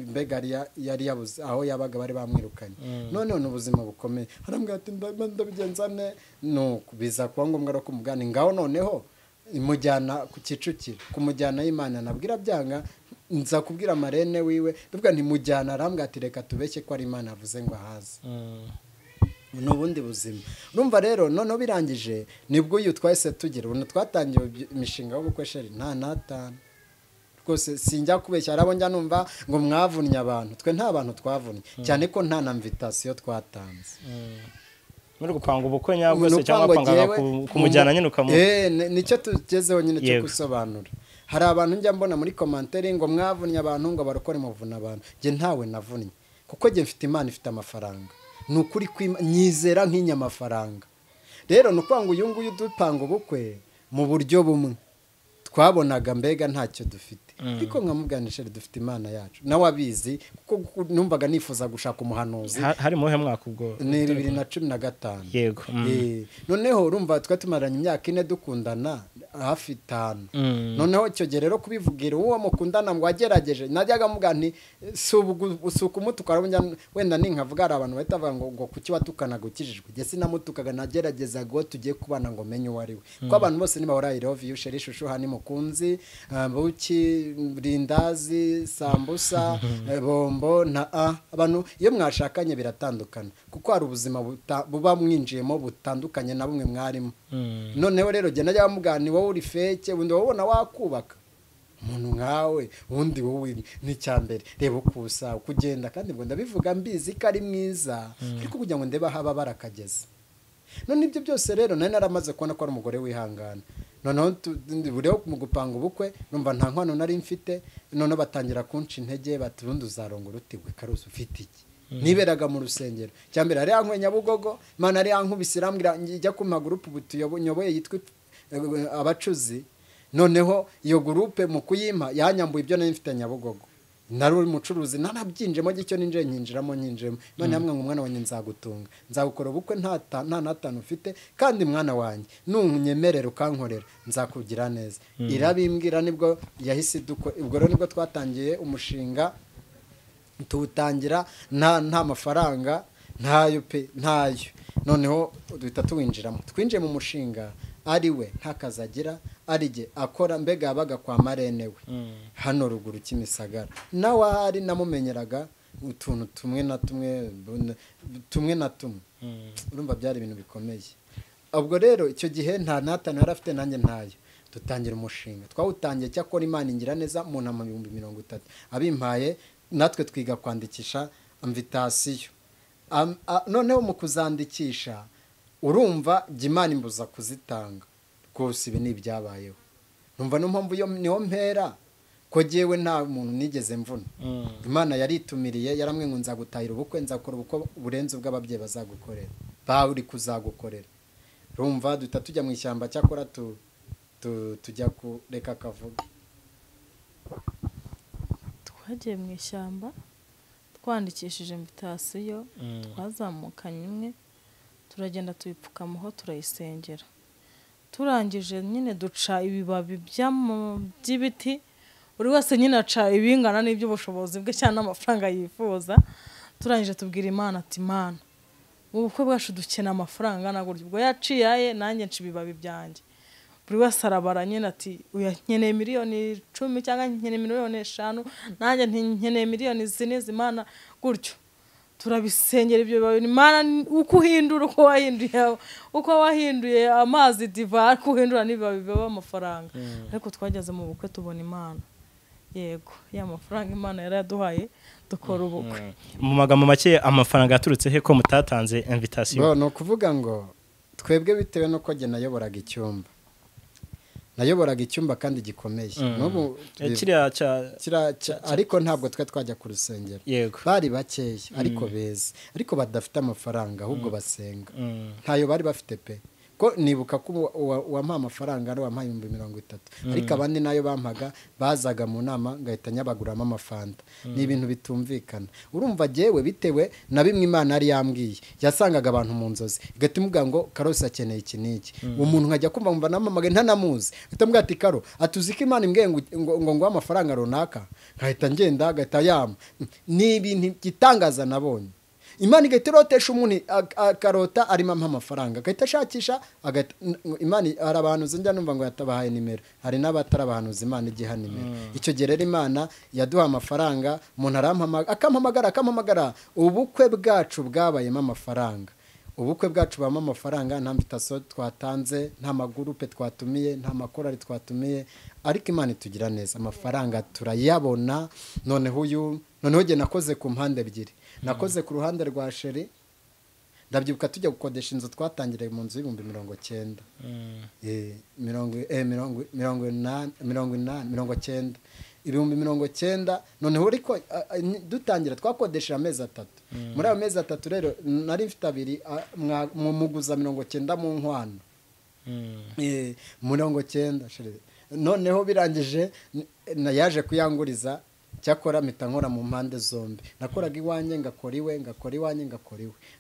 mbega yari yabuze aho yabaga bari bamwirukanye none ubuzima bukomeye harambwira ati ndabigenza ne no biza kuba ngombwa ro kumugana ngaho noneho imujyana ku Kicukiro kumujyana y'Imana nabwira byanga nza kubwira marene wiwe ndavuga nti mujyana arambwira ati reka tubeshye ko ari Imana avuze ngo ahaze n'ubundi buzima urumva rero noneho birangije nibwo uyu twahise tugira ubu twatangiye imishinga yo gukora Cherie nta natanu rwose sinjya kubeshya arabo njya numva ngo mwavunnye abantu twe nta bantu twavunnye cyane ko nta na invitation twatanze muri gupanga ubukwe nyabwo se cyangwa panga kumujyana nyine ukamu nicyo tugezeho nyine cyo gusobanura hari abantu njya mbona muri commentaire ngo mwavunnye abantu ngo barokore muvuna abantu je ntawe navunnye kuko je mfite Imana ifite amafaranga nukuri nyizera nk'inyamafaranga rero nukwanga uyu nguyu dupanga ubukwe mu buryo bumwe twabonaga mbega ntacyo dufite ariko nkamubwanisha dufite Imana yacu nawe abizi kuko numvaga nifuza gushaka umuhanuzi hari muhe mwaka ubwo ni 2015 yego noneho urumva twatumaranye imyaka 4 dukundana hafi 5 noneho icyo gihe rero kubivugira uwo mukundana ngo agerageje najyaga muga nti suku mutukara wenda ninkavuga ari abantu bahita bavuga ngo kuki watukana gukijijwe je sinamutukaga nagerageza go tugiye kubana ngo menye wari we ko abantu bose niba I love you Cherie shushu hani mukunzi buki rindazi sambusa bombo na abantu iyo mwashakanye biratandukana kuko hari ubuzima buba mwinjiyemo butandukanye na bumwe mwarimo noneho rero je najya bamugani wowe uri feke undi wabona wakubaka umuntu nkawe undi wowe ni cyambere reba ukusa kugenda kandi ngo ndabivuga mbizi ko ari mwiza ariko kugira ngo ndeba haba barakageze none ibyo byose rero nari naramaze kubona ko ari umugore wihangana noneho buriho mu gupanga ubukwe numva nta nkwano nari mfite none batangira kunca intege bati urundi uzarongora utigwe Karosi ufite iki niberaga mu rusengero cyambere ari yankwe Nyabugogo Imana ari yankubise irambwira njya ku magroupe butuyoboye yitwa abacuzi noneho iyo groupe mu kuyimpa yanyambuye ibyo nari mfite Nyabugogo nari umucuruzi nanabyinjemo gicyo ninje nyinjiramo Imana yamwe ngo umwana wanjye nzagutunga nzagukora ubukwe nta natanu ufite kandi mwana wanjye nunyemerera ukankorera nzakugira neza irabimbwira nibwo yahise ubwo rero nibwo twatangiye umushinga tuwutangira nta mafaranga ntayo noneho duhita tuwinjiramo twinjiye mu mushinga ari we ntakazagira arige akora mbega yabaga kwa marene we hano ruguru Kimisagara nawe ahari namumenyeraga utuntu tumwe na tumwe urumva byari ibintu bikomeye ubwo rero icyo gihe nta natanu yari afite nanjye ntayo dutangira umushinga twawutangiye cyakora Imana ingira neza mu nama 30 abimpaye natwe twiga kwandikisha invitation noneho mu kuzandikisha urumva Imana imbuza kuzitanga rwose ibi nibyabayeho numva no mpamvu yo niho mpera ko jewe nta muntu nigeze mvuna Imana yaritumiriye yaramwe ngo nzagutahira ubukwe nzakora ubukwe burenze ubw'ababyeyi bazagukorera bawuri kuzagukorera urumva duta tujya mu ishyamba cyakora tujya kureka kavuga twagiye mu ishyamba twandikishije invitation twazamukanye imwe turagenda tuyipfukamaho turayisengera turangije nyine duca ibibabi by'ibiti buri wese nyine aca ibingana n'iby'ubushobozi bwe cyane amafaranga yifuza turangije tubwira Imana ati Imana ubukwe bwacu dukena amafaranga naguryo ubwo yaciye nanjye nci ibibabi byanjye buri wese arabara nyine ati uyankeneye miliyoni 10 cyangwa nkeneye miliyoni 5 nanjye nkeneye miliyoni 4 Imana gutyo turabisengera ibyo bintu Imana uko uhindura uko wahinduye amazi diva kuhindura n'ibibabi biba amafaranga ariko twageze mu bukwe tubona Imana yego ya mafaranga Imana yaraduhaye dukora ubukwe mu magambo make amafaranga yaturutse he ko mutatanze invitation no kuvuga ngo twebwe bitewe nuko jye nayoboraga icyumba kandi gikomeye n'ubu kiriya ariko ntabwo twajya ku rusengero bari bakeya ariko beza ariko badafite amafaranga ahubwo basenga ntayo bari bafite pe ko nibuka ko wampaye amafaranga ari wampaye 30,000 ariko abandi nayo bampaga bazaga mu nama ngahita nyabaguramo amafanta ni ibintu bitumvikana urumva jewe bitewe na bimwe Imana yari yambwiye yasangaga abantu mu nzozi igati muga ngo Karosi akeneye iki niki umuntu nkajya kumva mva namamage ntanamuzi itambwa ati Karo atuzi ko Imana imbwiye ngo amafaranga runaka ngahita ngenda gahita yama ni ibintu gitangaza nabonye Imana igatirotesha umuntu akarota arimo amafaranga agahita ashakisha Imana hari abantu njya numva ngo yatabahaye nimero hari n'abatari abantu Imana igiha nimero icyo gihe rero Imana yaduha amafaranga umuntu akampamagara ubukwe bwacu bwabayemo amafaranga bamo amafaranga nta mvitaso twatanze nta magurupe twatumiye nta makorari twatumiye ariko Imana itugira neza amafaranga turayabona noneho jye nakoze ku mpande ebyiri nakoze ku ruhande rwa Cherie ndabyibuka tujya gukodesha inzu twatangiriye mu nzu y'ibihumbi 90 noneho ariko dutangira twakodesha amezi 3 muri ayo mezi 3 rero nari mfite 2 muguza 90 mu nkwano 90 noneho birangije yaje kuyanguriza cyakora mpita nkora mu mpande zombi nakoraga iwanjye ngakora iwe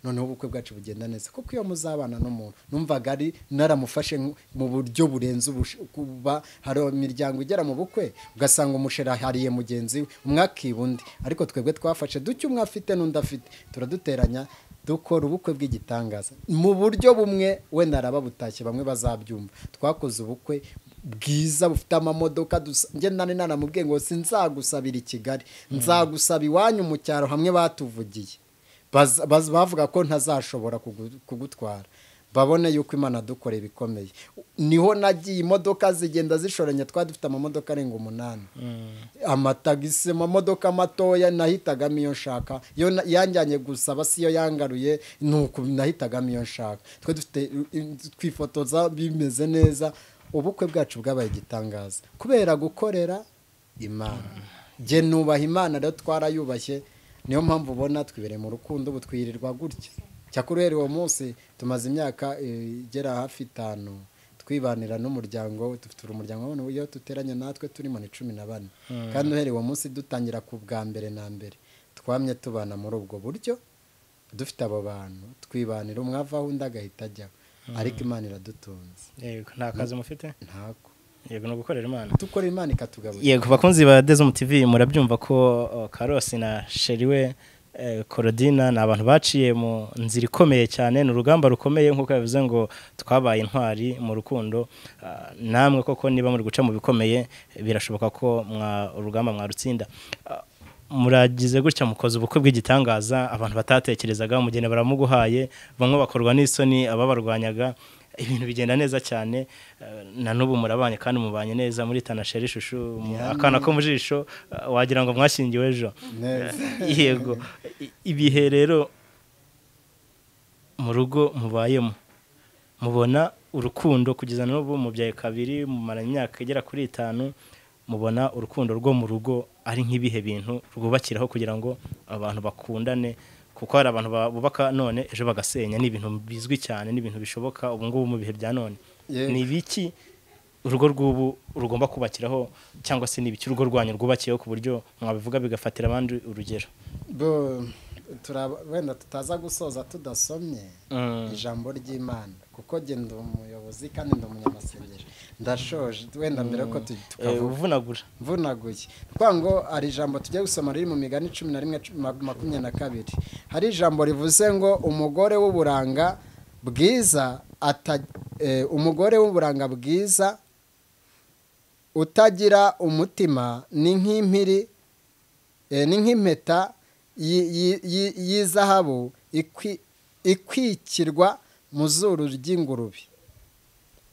noneho ubukwe bwacu bugenda neza kuko iyo muzabana n'umuntu numvaga ari naramufashe mu buryo burenze kuba hari imiryango igera mu bukwe ugasanga umushera hariye mugenzi we umwakiba undi ariko twebwe twafashe duke umwe afite n'undi afite turaduteranya dukora ubukwe bw'igitangaza mu buryo bumwe wenda arababutashye bamwe bazabyumva twakoze ubukwe bwiza bufite amamodoka ngendane nanamubwiye ngo sinzagusabira i Kigali nzagusaba iwanyu mu cyaro hamwe batuvugiye bavuga ko ntazashobora kugutwara babone yuko Imana dukoreye bikomeye niho nagiye imodoka zigenda zishoranya dufite amamodoka arenga 8 amatagisi amamodoka matoya nahitagamo iyo nshaka yo yanjyanye gusaba siyo yangaruye nuko nahitagamo iyo nshaka twe dufite twifotoza bimeze neza ubukwe bwacu bwabaye igitangaza kubera gukorera Imana jye nubaha Imana rero twarayubashye niyo mpamvu ubona twibereye mu rukundo butwirirwa gutya cyakurere uwo munsi tumaze imyaka igera hafi 5 twibanira n'umuryango dufite umuryango none iyo tuteranye natwe turimo ni 14 kandi uhereye uwo munsi dutangira ku bwa mbere na mbere twamye tubana muri ubwo buryo dufite abo bantu twibanira umwavaho undi agahita ajya ariko Imana iradutunze yego nta kazi mufite ntako yego no gukorera Imana dukora Imana ikatugaburira yego bakunzi ba Desum TV murabyumva ko Karosi na Cherie we Claudine ni abantu baciye mu nzira ikomeye cyane ni urugamba rukomeye nk'uko yavuze ngo twabaye intwari mu rukundo namwe koko niba muri guca mu bikomeye birashoboka ko urugamba mwarutsinda muragize gutya mukoze ubukwe bw'igitangaza abantu batatekerezaga umugeni baramuguhaye bamwe bakorwa n'isoni ababarwanyaga ibintu bigenda neza cyane na n'ubu murabanye kandi mubanye neza muri tana Cherie shushu akana ko mujisho wagira ngo mwashingiwe ejo yego ibihe rero mu rugo mubayemo mubona urukundo kugeza n'ubu mubyaye kabiri mumara imyaka igera kuri 5 mubona urukundo rwo mu rugo ari nk'ibihe bintu rwubakiraho kugira ngo abantu bakundane kuko hari abantu bubaka none ejo bagasenya ni ibintu bizwi cyane ni ibintu bishoboka ubu ngubu mu bihe bya none ni biki urugo rw'ubu rugomba kubakiraho cyangwa se ni biki urugo rwanyu rwubakiyeho ku buryo mwabivuga bigafatira abandi urugero wenda tutaza gusoza tudasomye ijambo ry'Imana kuko genda umuyobozi kandi ndumunyamasengesho ndashoje wenda mbere ko mvunaguye kwango ari ijambo tujye gusoma riri mu migani 11:22 hari ijambo rivuze ngo umugore w'uburanga bwiza utagira umutima ni nk'impiri ni nk'impeta y'izahabu ikwikirwa mu zuru ry'ingurube,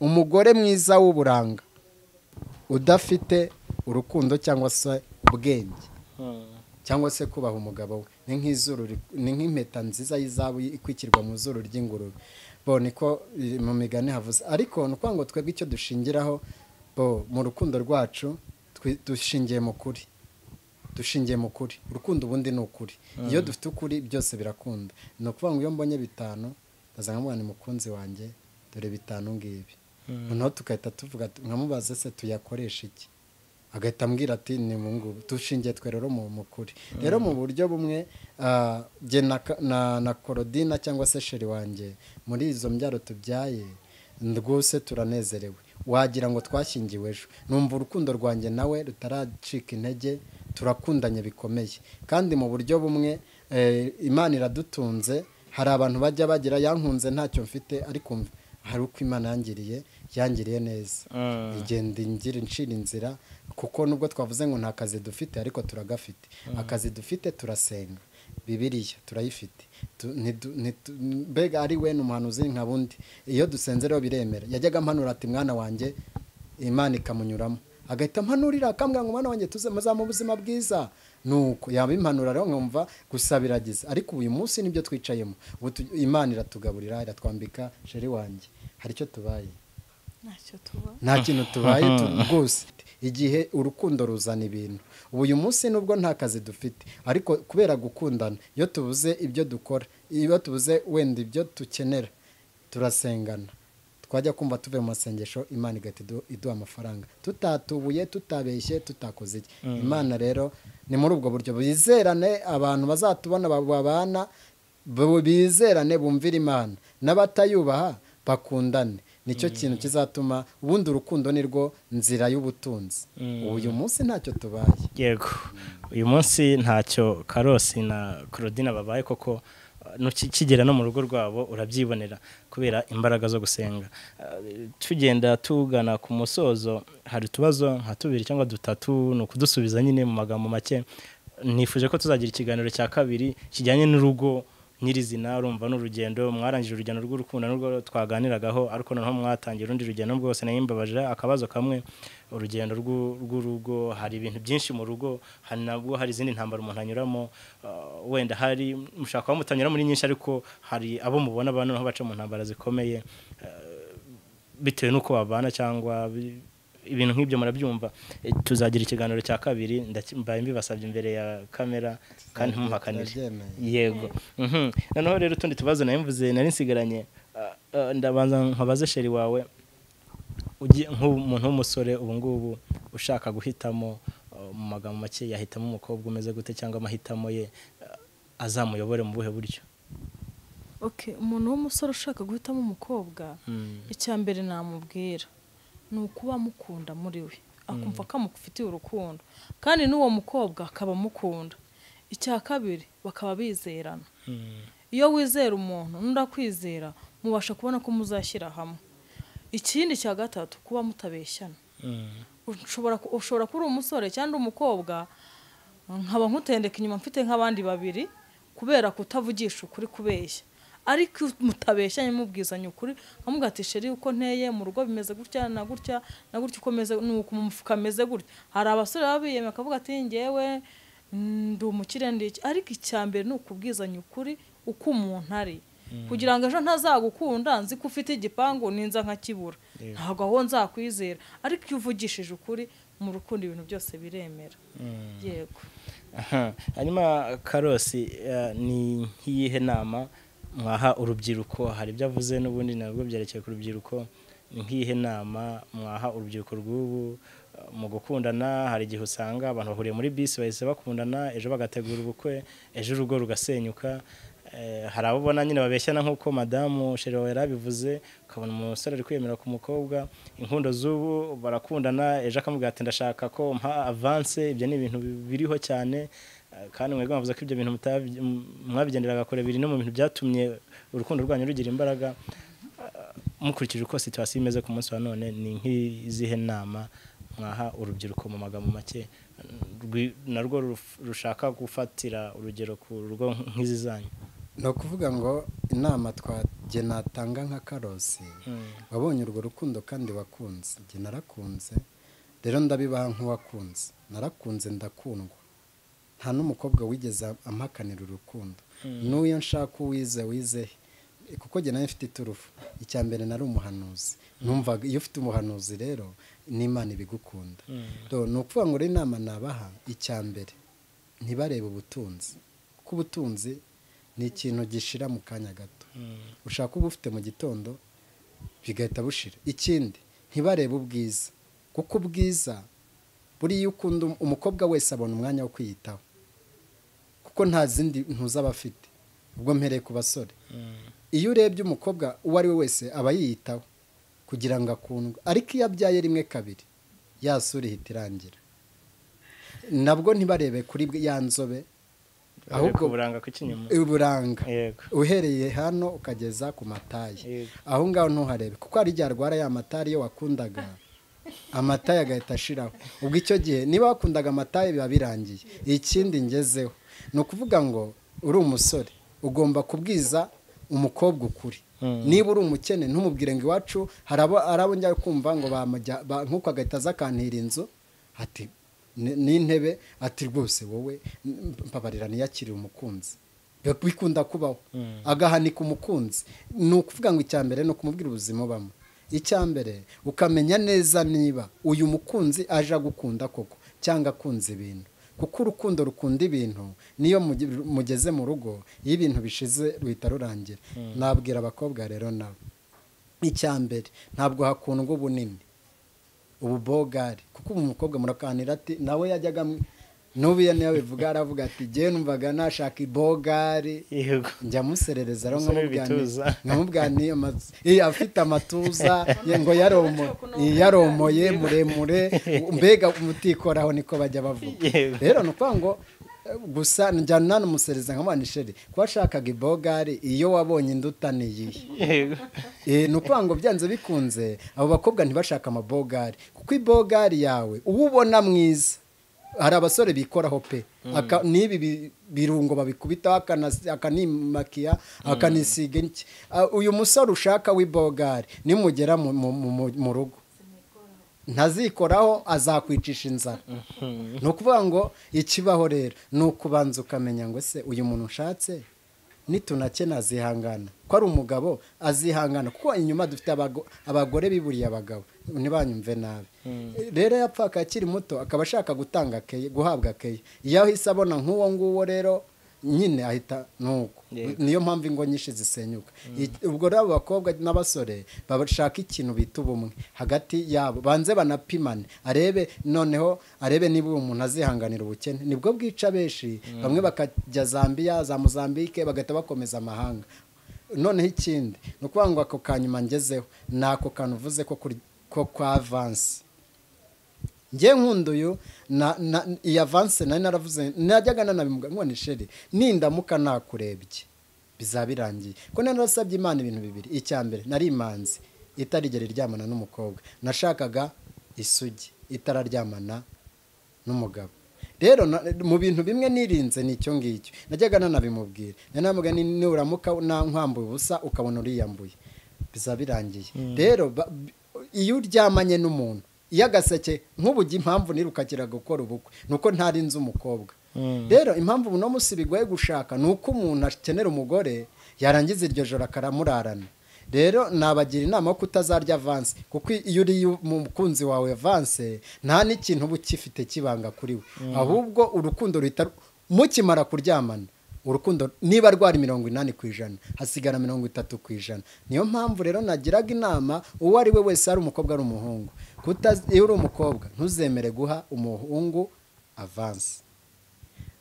umugore mwiza w'uburanga udafite urukundo cyangwa se ubwenge cyangwa se kubaha umugabo we, ni nk'impeta nziza y'izahabu ikwikirwa mu zuru ry'ingurube. bo niko mu migani havuze, ariko nuko ngo twebwe icyo dushingiraho bo mu rukundo rwacu dushingiye mu kuri, urukundo ubundi ni ukuri. Iyo dufite ukuri byose birakunda. Ni ukuvuga ngo iyo mbonye 5 ndazanga mwana mukunzi wanjye dore 5 ngibi, noneho tukahita tuvuga nkamubaze se tuyakoresha iki, agahita ambwira ati ni mungu dushingiye twe rero mu kuri. Rero mu buryo bumwe jye na Claudine cyangwa se Cherie wanjye muri izo mbyaro tubyaye rwose turanezerewe, wagira ngo twashyingiwe ejo. Numva urukundo rwanjye nawe rutaracika intege, turakundanye bikomeye. Kandi mu buryo bumwe Imana iradutunze. Hari abantu bajya bagira yankunze ntacyo mfite, ariko hari uko Imana yangiriye neza, igenda ingira incira inzira. Kuko nubwo twavuze ngo nta kazi dufite, ariko turagafite. Akazi dufite turasenga, Bibiliya turayifite, mbega ari we n'umuhanuzi nka bundi. Iyo dusenze rero biremera. Yajyaga mpanura ati mwana wanjye, Imana ikamunyuramo, agahita mpanurira akambwira ngo mwana wanjye tuze mu buzima bwiza. Nuko yaba impanura rero nkumva gusa biragize. Ariko uyu munsi nibyo twicayemo, Imana iratugaburira, iratwambika. Cherie wanjye, hari icyo tubaye? Nta kintu tubaye rwose. Igihe urukundo ruzana ibintu. Uyu munsi nubwo nta kazi dufite, ariko kubera gukundana, iyo tubuze ibyo dukora, iyo tubuze wenda ibyo tukenera, turasengana. Twajya kumva tuve mu masengesho, Imana igahita iduha amafaranga, tutatubuye, tutabeshye, tutakoze iki. Imana rero ni muri ubwo buryo bizerane. Abantu bazatubona babana bizerane, bumvira Imana, n'abatayubaha bakundane. Nicyo kintu kizatuma ubundi urukundo nirwo nzira y'ubutunzi. Uyu munsi ntacyo tubaye. Yego, uyu munsi ntacyo Karosi na Claudine babaye, koko kigera no mu rugo rwabo urabyibonera kubera imbaraga zo gusenga. Tugenda tugana ku musozo, hari utubazo nka 2 cyangwa 3 no kudusubiza nyine mu magambo make. Nifuje ko tuzagira ikiganiro cya 2 kijyanye n'urugo nyirizina. Urumva n'urugendo mwarangije urugendo rw'urukundo n'urwo twaganiragaho, ariko noneho mwatangira urundi rugendo bwose. Nayimbabaje akabazo kamwe, urugendo rw'urugo, hari ibintu byinshi mu rugo, hari nabwo hari izindi ntambara umuntu anyuramo. Wenda hari mushaka mutanyura muri nyinshi, ariko hari abo mubona abantu aho baca mu ntambara zikomeye bitewe nuko babana cyangwa ibintu nk'ibyo murabyumva. Tuzagira ikiganiro cya 2 mbaye mbibasabye imbere ya kamera kandi mpumuhakanire. Yego. Noneho rero utundi tubazo nayimvuze nari nsigaranye. Ndabanza nkabaze Cherie wawe, nk'umuntu w'umusore ubu ngubu ushaka guhitamo, mu magambo make yahitamo umukobwa umeze gute, cyangwa amahitamo ye azamuyobore mu buhe buryo? Umuntu w'umusore ushaka guhitamo umukobwa, icya mbere namubwira ni ukuba mukunda muri we, akumva ko amufitiye urukundo, kandi n'uwo mukobwa akaba mukunda. Icya kabiri bakaba bizerana. Iyo wizera umuntu n'urakwizera, mubasha kubona ko muzashyira hamwe. Ikindi cya gatatu, kuba mutabeshyana. Ushobora kuri umusore cyangwa umukobwa nkaba nkutendeka inyuma mfite nk'abandi 2 kubera kutavugisha ukuri, kubeshya. Ariko mutabeshyanye mubwizanye ukuri, nkamuga ati Cherie uko nteye mu rugo bimeze gutya na gutya na gutya, ukomeze nuko mu mufuka meze gutya. Hari abasore babiyeme akavuga ati ngewe ndi umukire ndiki, ariko icyambere ni ukubwizanya ukuri uko umuntu ari, kugira ngo ejo ntazagukunda nzi ko ufite igipangu ninza nkakibura, ntabwo aho nzakwizera. Ariko iyo uvugishije ukuri mu rukundo ibintu byose biremera. Yego. Hanyuma Karosi, ni nk'iyihe nama mwaha urubyiruko? Hari ibyo avuze n'ubundi nabwo byerekeye ku rubyiruko. Nk'iyihe nama mwaha urubyiruko rw'ubu mu gukundana? Hari igihe usanga abantu bahuriye muri bisi bahise bakundana, ejo bagategura ubukwe, ejo urugo rugasenyuka. Hari abo ubona nyine babeshyana nk'uko madamu Cherie wawe yarabivuze, ukabona umusore ari kwiyemera ku mukobwa. Inkundo z'ubu barakundana, ejo akamubwira ati ndashaka ko mpa avance. Ibyo ni ibintu biriho cyane, kandi mwebwe mwavuze ko ibyo bintu mwabigenderaga kure, biri no mu bintu byatumye urukundo rwanyu rugira imbaraga. Mukurikije uko situation imeze ku munsi wa none, ni nk'izihe nama mwaha urubyiruko mu magambo make narwo rushaka gufatira urugero ku rugo nk'izi zanyu? ni ukuvuga ngo inama twagiye natanga nka Karosi, wabonye urwo rukundo kandi wakunze. njye narakunze, rero ndabibaha nk'uwakunze. narakunze ndakundwa, nta n'umukobwa wigeze ampakanira urukundo. n'uyo nshaka wize kuko njye nawe mfite iturufu. icya mbere nari umuhanuzi, numvaga iyo ufite umuhanuzi rero n'Imana ibigukunda. ni ukuvuga ngo rero inama nabaha, icya mbere ntibarebe ubutunzi, kuko ubutunzi ni ikintu gishira mu kanya gato. ushaka uba ufite mu gitondo bigahita bushira. ikindi ntibarebe ubwiza, kuko ubwiza buriya ukunda umukobwa wese abona umwanya wo kwiyitaho, kuko nta zindi ntuzaba afite. ubwo mpereye ku basore, iyo urebye umukobwa uwo ari we wese aba yiyitaho kugira ngo akundwe, ariko iyo abyaye rimwe kabiri ya sura ihita irangira. nabwo ntibarebe kuri ya nzobe, ahubwo uburanga ku kinyuma, uburanga uhereye hano ukageza ku matayi, aho ngaho ntuharebe, kuko hari igihe arwara ya matayi iyo wakundaga amatayi agahita ashiraho. ubwo icyo gihe niba wakundaga amatayi biba birangiye. ikindi ngezeho ni ukuvuga ngo uri umusore ugomba kubwiza umukobwa ukuri. niba uri umukene ntumubwire ngo iwacu hari abo njya kumva ngo nk'uko agahita aza akantira inzu ati n'intebe, ati rwose wowe mbabarira niyakire umukunzi. bikunda kubaho, agahanika umukunzi. ni ukuvuga ngo icya mbere ni ukumubwira ubuzima ubamo. icya mbere ukamenya neza niba uyu mukunzi aje agukunda koko cyangwa akunze ibintu, kuko urukundo rukunda ibintu. niyo mugeze mu rugo iyo ibintu bishize ruhita rurangira. nabwira abakobwa rero nabo, icya mbere ntabwo hakundwa ubunini, ububogari, kuko ubu umukobwa murakanira ati nawe yajyaga n'ubu iyo niyo bivuga aravuga ati jyewe numvaga nashaka ibogari, njya muserereza rero nkamubwira afite amatuza ngo yaromoye muremure, mbega umutikoraho niko bajya bavuga. rero ni ukuvuga ngo gusa njya nanamusereza nkamwana Cherie ko washakaga ibogari iyo wabonye induta niyihe. ni ukuvuga ngo byanze bikunze abo bakobwa ntibashaka amabogari, kuko ibogari yawe uba ubona mwiza. hari abasore bikoraho pe, n'ibi birungo babikubitaho akanimakiya akanisiga iki. uyu musore ushaka w'ibogari nimugera mu rugo ntazikoraho, azakwicisha inzara. ni ukuvuga ngo ikibaho rero ni ukubanza ukamenya ngo se uyu muntu ushatse nitunakena azihangana, ko ari umugabo azihangana, kuko inyuma dufite abagore biburiye abagabo, ntibanyumve nabi. rero yapfaka akiri muto akaba ashaka gutanga keye, guhabwa keye. iyo ahise abona nk'uwo nguwo rero nyine ahita nuko. niyo mpamvu ingo nyinshi zisenyuka. ubwo rero abakobwa n'abasore bashaka ikintu bita ubumwe hagati yabo, banze banapimane, noneho arebe niba uwo muntu azihanganira ubukene. nibwo bwica benshi, bamwe bakajya Zambia, za Mozambique, bagahita bakomeza amahanga. noneho ikindi ni ukuvuga ngo ako kanyuma ngezeho ni ako kantu uvuze ko kwa avansi. njye nkunduyu iyi avansi nari naravuze, najyaga nanabimuga ngo ni Cherie nindamuka nakurebye bizaba birangiye. ko narasabye Imana ibintu bibiri. icya mbere nari imanzi itarigera iryamana n'umukobwa, nashakaga isugi itararyamana n'umugabo. rero mu bintu bimwe nirinze nicyo ngicyo, najyaga nanabimubwira. nanamuga nuramuka nkwambuye ubusa ukabona uriyambuye bizaba birangiye. rero iyo uryamanye n'umuntu, iyo agaseke nk'ubugi, impamvu nirukakira gukora ubukwe nuko ntari nzi umukobwa. rero impamvu ubu no musi bigoye gushaka nuko umuntu akenera umugore yarangiza iryo joro akaramurarana. rero nabagira inama yo kutazarya avansi, kuko iyo uri umukunzi wawe avansi nta n'ikintu uba ukifite kibanga kuri we, ahubwo urukundo ruhita mukimara kuryamana. urukundo niba rwari 80% hasigara 30%. niyo mpamvu rero nagiraga inama uwo ari we wese, ari umukobwa ari umuhungu, iyo uri umukobwa ntuzemere guha umuhungu avansi.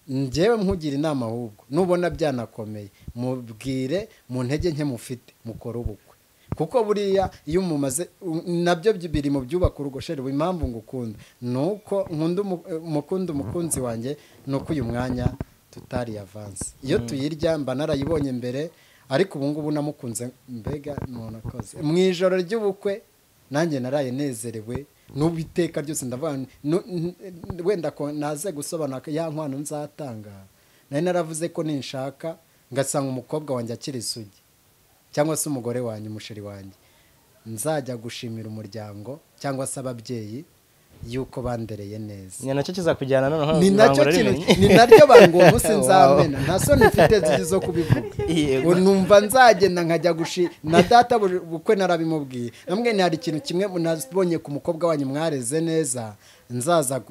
njyewe nkugira inama, ahubwo nubona byanakomeye mubwire mu ntege nke mufite mukora ubukwe, kuko buriya iyo mumaze nabyo biri mu byubaka urugo. Cherie impamvu ngukunda nuko nkunda umukunzi wanjye, nuko uyu mwanya tutari avansi. iyo tuyirya mba narayibonye mbere, ariko ubu ngubu namukunze. mbega umuntu akoze mu ijoro ry'ubukwe nanjye naraye nezerewe, n'ubiteka ryose ndavuga wenda ko naze gusobanura ya nkwano nzatanga nari naravuze ko ninshaka ngasanga umukobwa wanjye akiri isugi cyangwa se umugore wanjye umusheri wanjye nzajya gushimira umuryango cyangwa se ababyeyi yuko bandereye neza ni nacyo kizakujyana noneho ni nacyo kintu ni naryo bango umunsi nzamena nta soni mfite zo kubivuga numva nzagenda nkajya na data bukwe narabimubwiye namwe ni hari ikintu kimwe nabonye ku mukobwa wanyu mwareze neza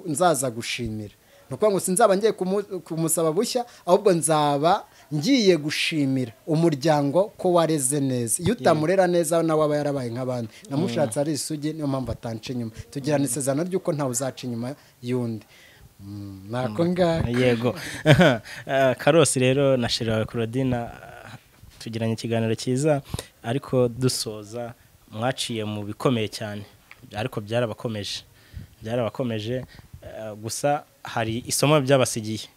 nzaza gushimira nuko ngo sinzaba ngiye kumusaba bushya ahubwo nzaba ngiye gushimira umuryango ko wareze neza iyo utamurera neza nawe aba yarabaye nk'abandi namushatse ari isugi niyo mpamvu atanca inyuma tugirana isezerano ry'uko ntawe uzaca inyuma y'undi nako ngako yego Karosi rero na Cherie wawe Claudine tugiranye ikiganiro cyiza ariko dusoza mwaciye mu bikomeye cyane ariko byarabakomeje gusa hari isomo byabasigiye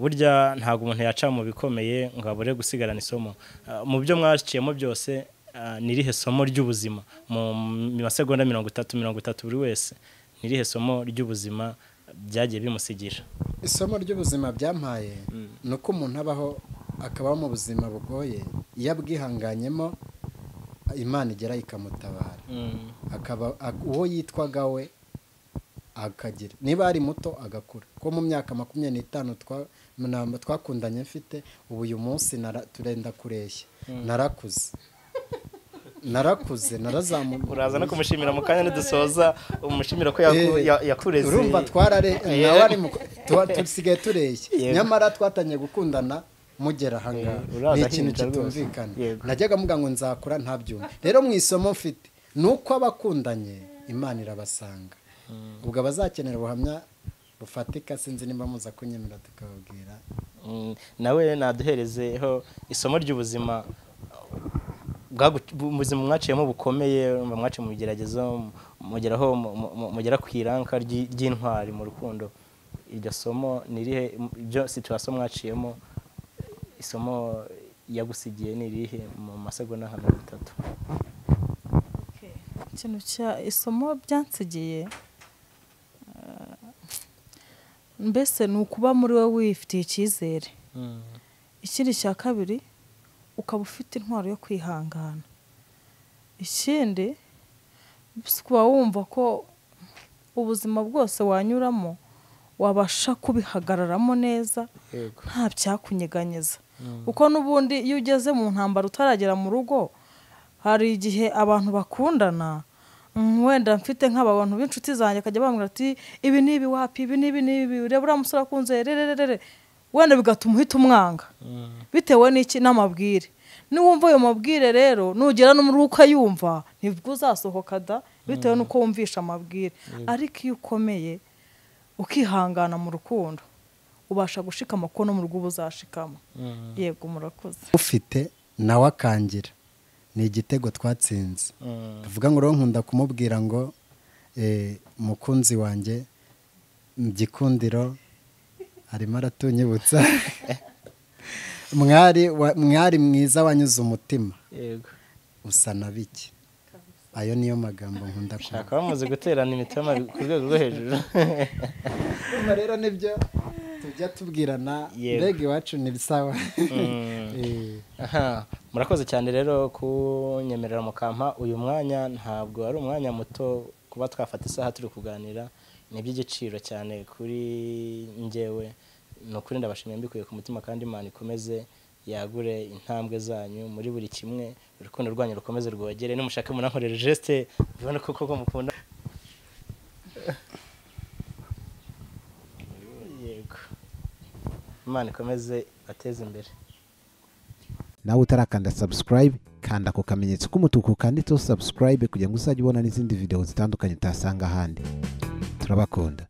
burya ntabwo umuntu yaca mu bikomeye ngo abure gusigarana isomo mu byo mwaciyemo byose nirihe somo ry'ubuzima mu masegonda 30 buri wese nirihe somo ry'ubuzima byagiye bimusigira isomo ry'ubuzima byampaye nuko umuntu abaho akabaho mu buzima bugoye iyo abwihanganyemo Imana igera ikamutabara akaba uwo yitwaga we akagira niba ari muto agakura ko mu myaka 25 twakundanye mfite ubu uyu munsi turenda kureshya narakuze narazamuka uraza no kumushimira mu kanya nidusoza umushimira ko yakureze urumva nawe ari tusigaye tureshya nyamara twatanye gukundana mugera hanga ni ikintu kitumvikana najyaga muga ngo nzakura ntabyumva rero mu isomo mfite nuko abakundanye Imana irabasanga ubwo abazakenera ubuhamya bufatika sinzi nimba muza kunyemera tukababwira nawe naduherezeho isomo ry'ubuzima ubuzima mwaciyemo bukomeye mwaciye mu bigeragezo mugera ku iranka ry'intwari mu rukundo iryo somo nirihe ibyo situation mwaciyemo isomo yagusigiye nirihe mu masegonda 30 ikintu cya isomo byansigiye mbese ni ukuba muri wowe wifitiye icyizere ikindi cya kabiri ukaba ufite intwaro yo kwihangana ikindi kuba wumva ko ubuzima bwose wanyuramo wabasha kubihagararamo neza nta byakunyeganyeza uko n'ubundi iyo ugeze mu ntambara utaragera mu rugo hari igihe abantu bakundana wenda mfite nk'abantu b'inshuti zanjye akajya bambwira ati ibi nibi wapi ibi nibi ureba uriya musore akunze rererere wenda bigatuma uhita umwanga bitewe n'iki n'amabwire niwumva ayo mabwire rero nugera no muri ukayumva nibwo uzasohoka da bitewe n'uko wumvisha amabwire ariko iyo ukomeye ukihangana mu rukundo ubasha gushikama ko no mu rugo uzashikama yego murakoze ufite nawe akangira ni igitego twatsinze tuvuga ngo rero nkunda kumubwira ngo mukunzi wanjye gikundiro arimo aratunyibutsa mwari mwiza wanyuze umutima yego usa na biki ayo niyo magambo nkunda shaka bamuze guterana imitima ku rwego rwo hejuru rero nibyo tujya tubwirana mbega iwacu ni bisawa murakoze cyane rero kunyemerera mukampa uyu mwanya ntabwo ari umwanya muto kuba twafata isaha turi kuganira ni iby'igiciro cyane kuri njyewe ni ukuri ndabashimiye mbikuye ku mutima kandi Imana ikomeze yagure intambwe zanyu muri buri kimwe urukundo rwanyu rukomeze rwogere nimushake munankorera geste bibone koko mukunda yego Imana ikomeze bateze imbere nawe utarakanda subscribe kanda ku kamenyetso k'umutuku kanditseho subscribe kugira ngo uzajye ubona n'izindi video zitandukanye utasanga ahandi turabakunda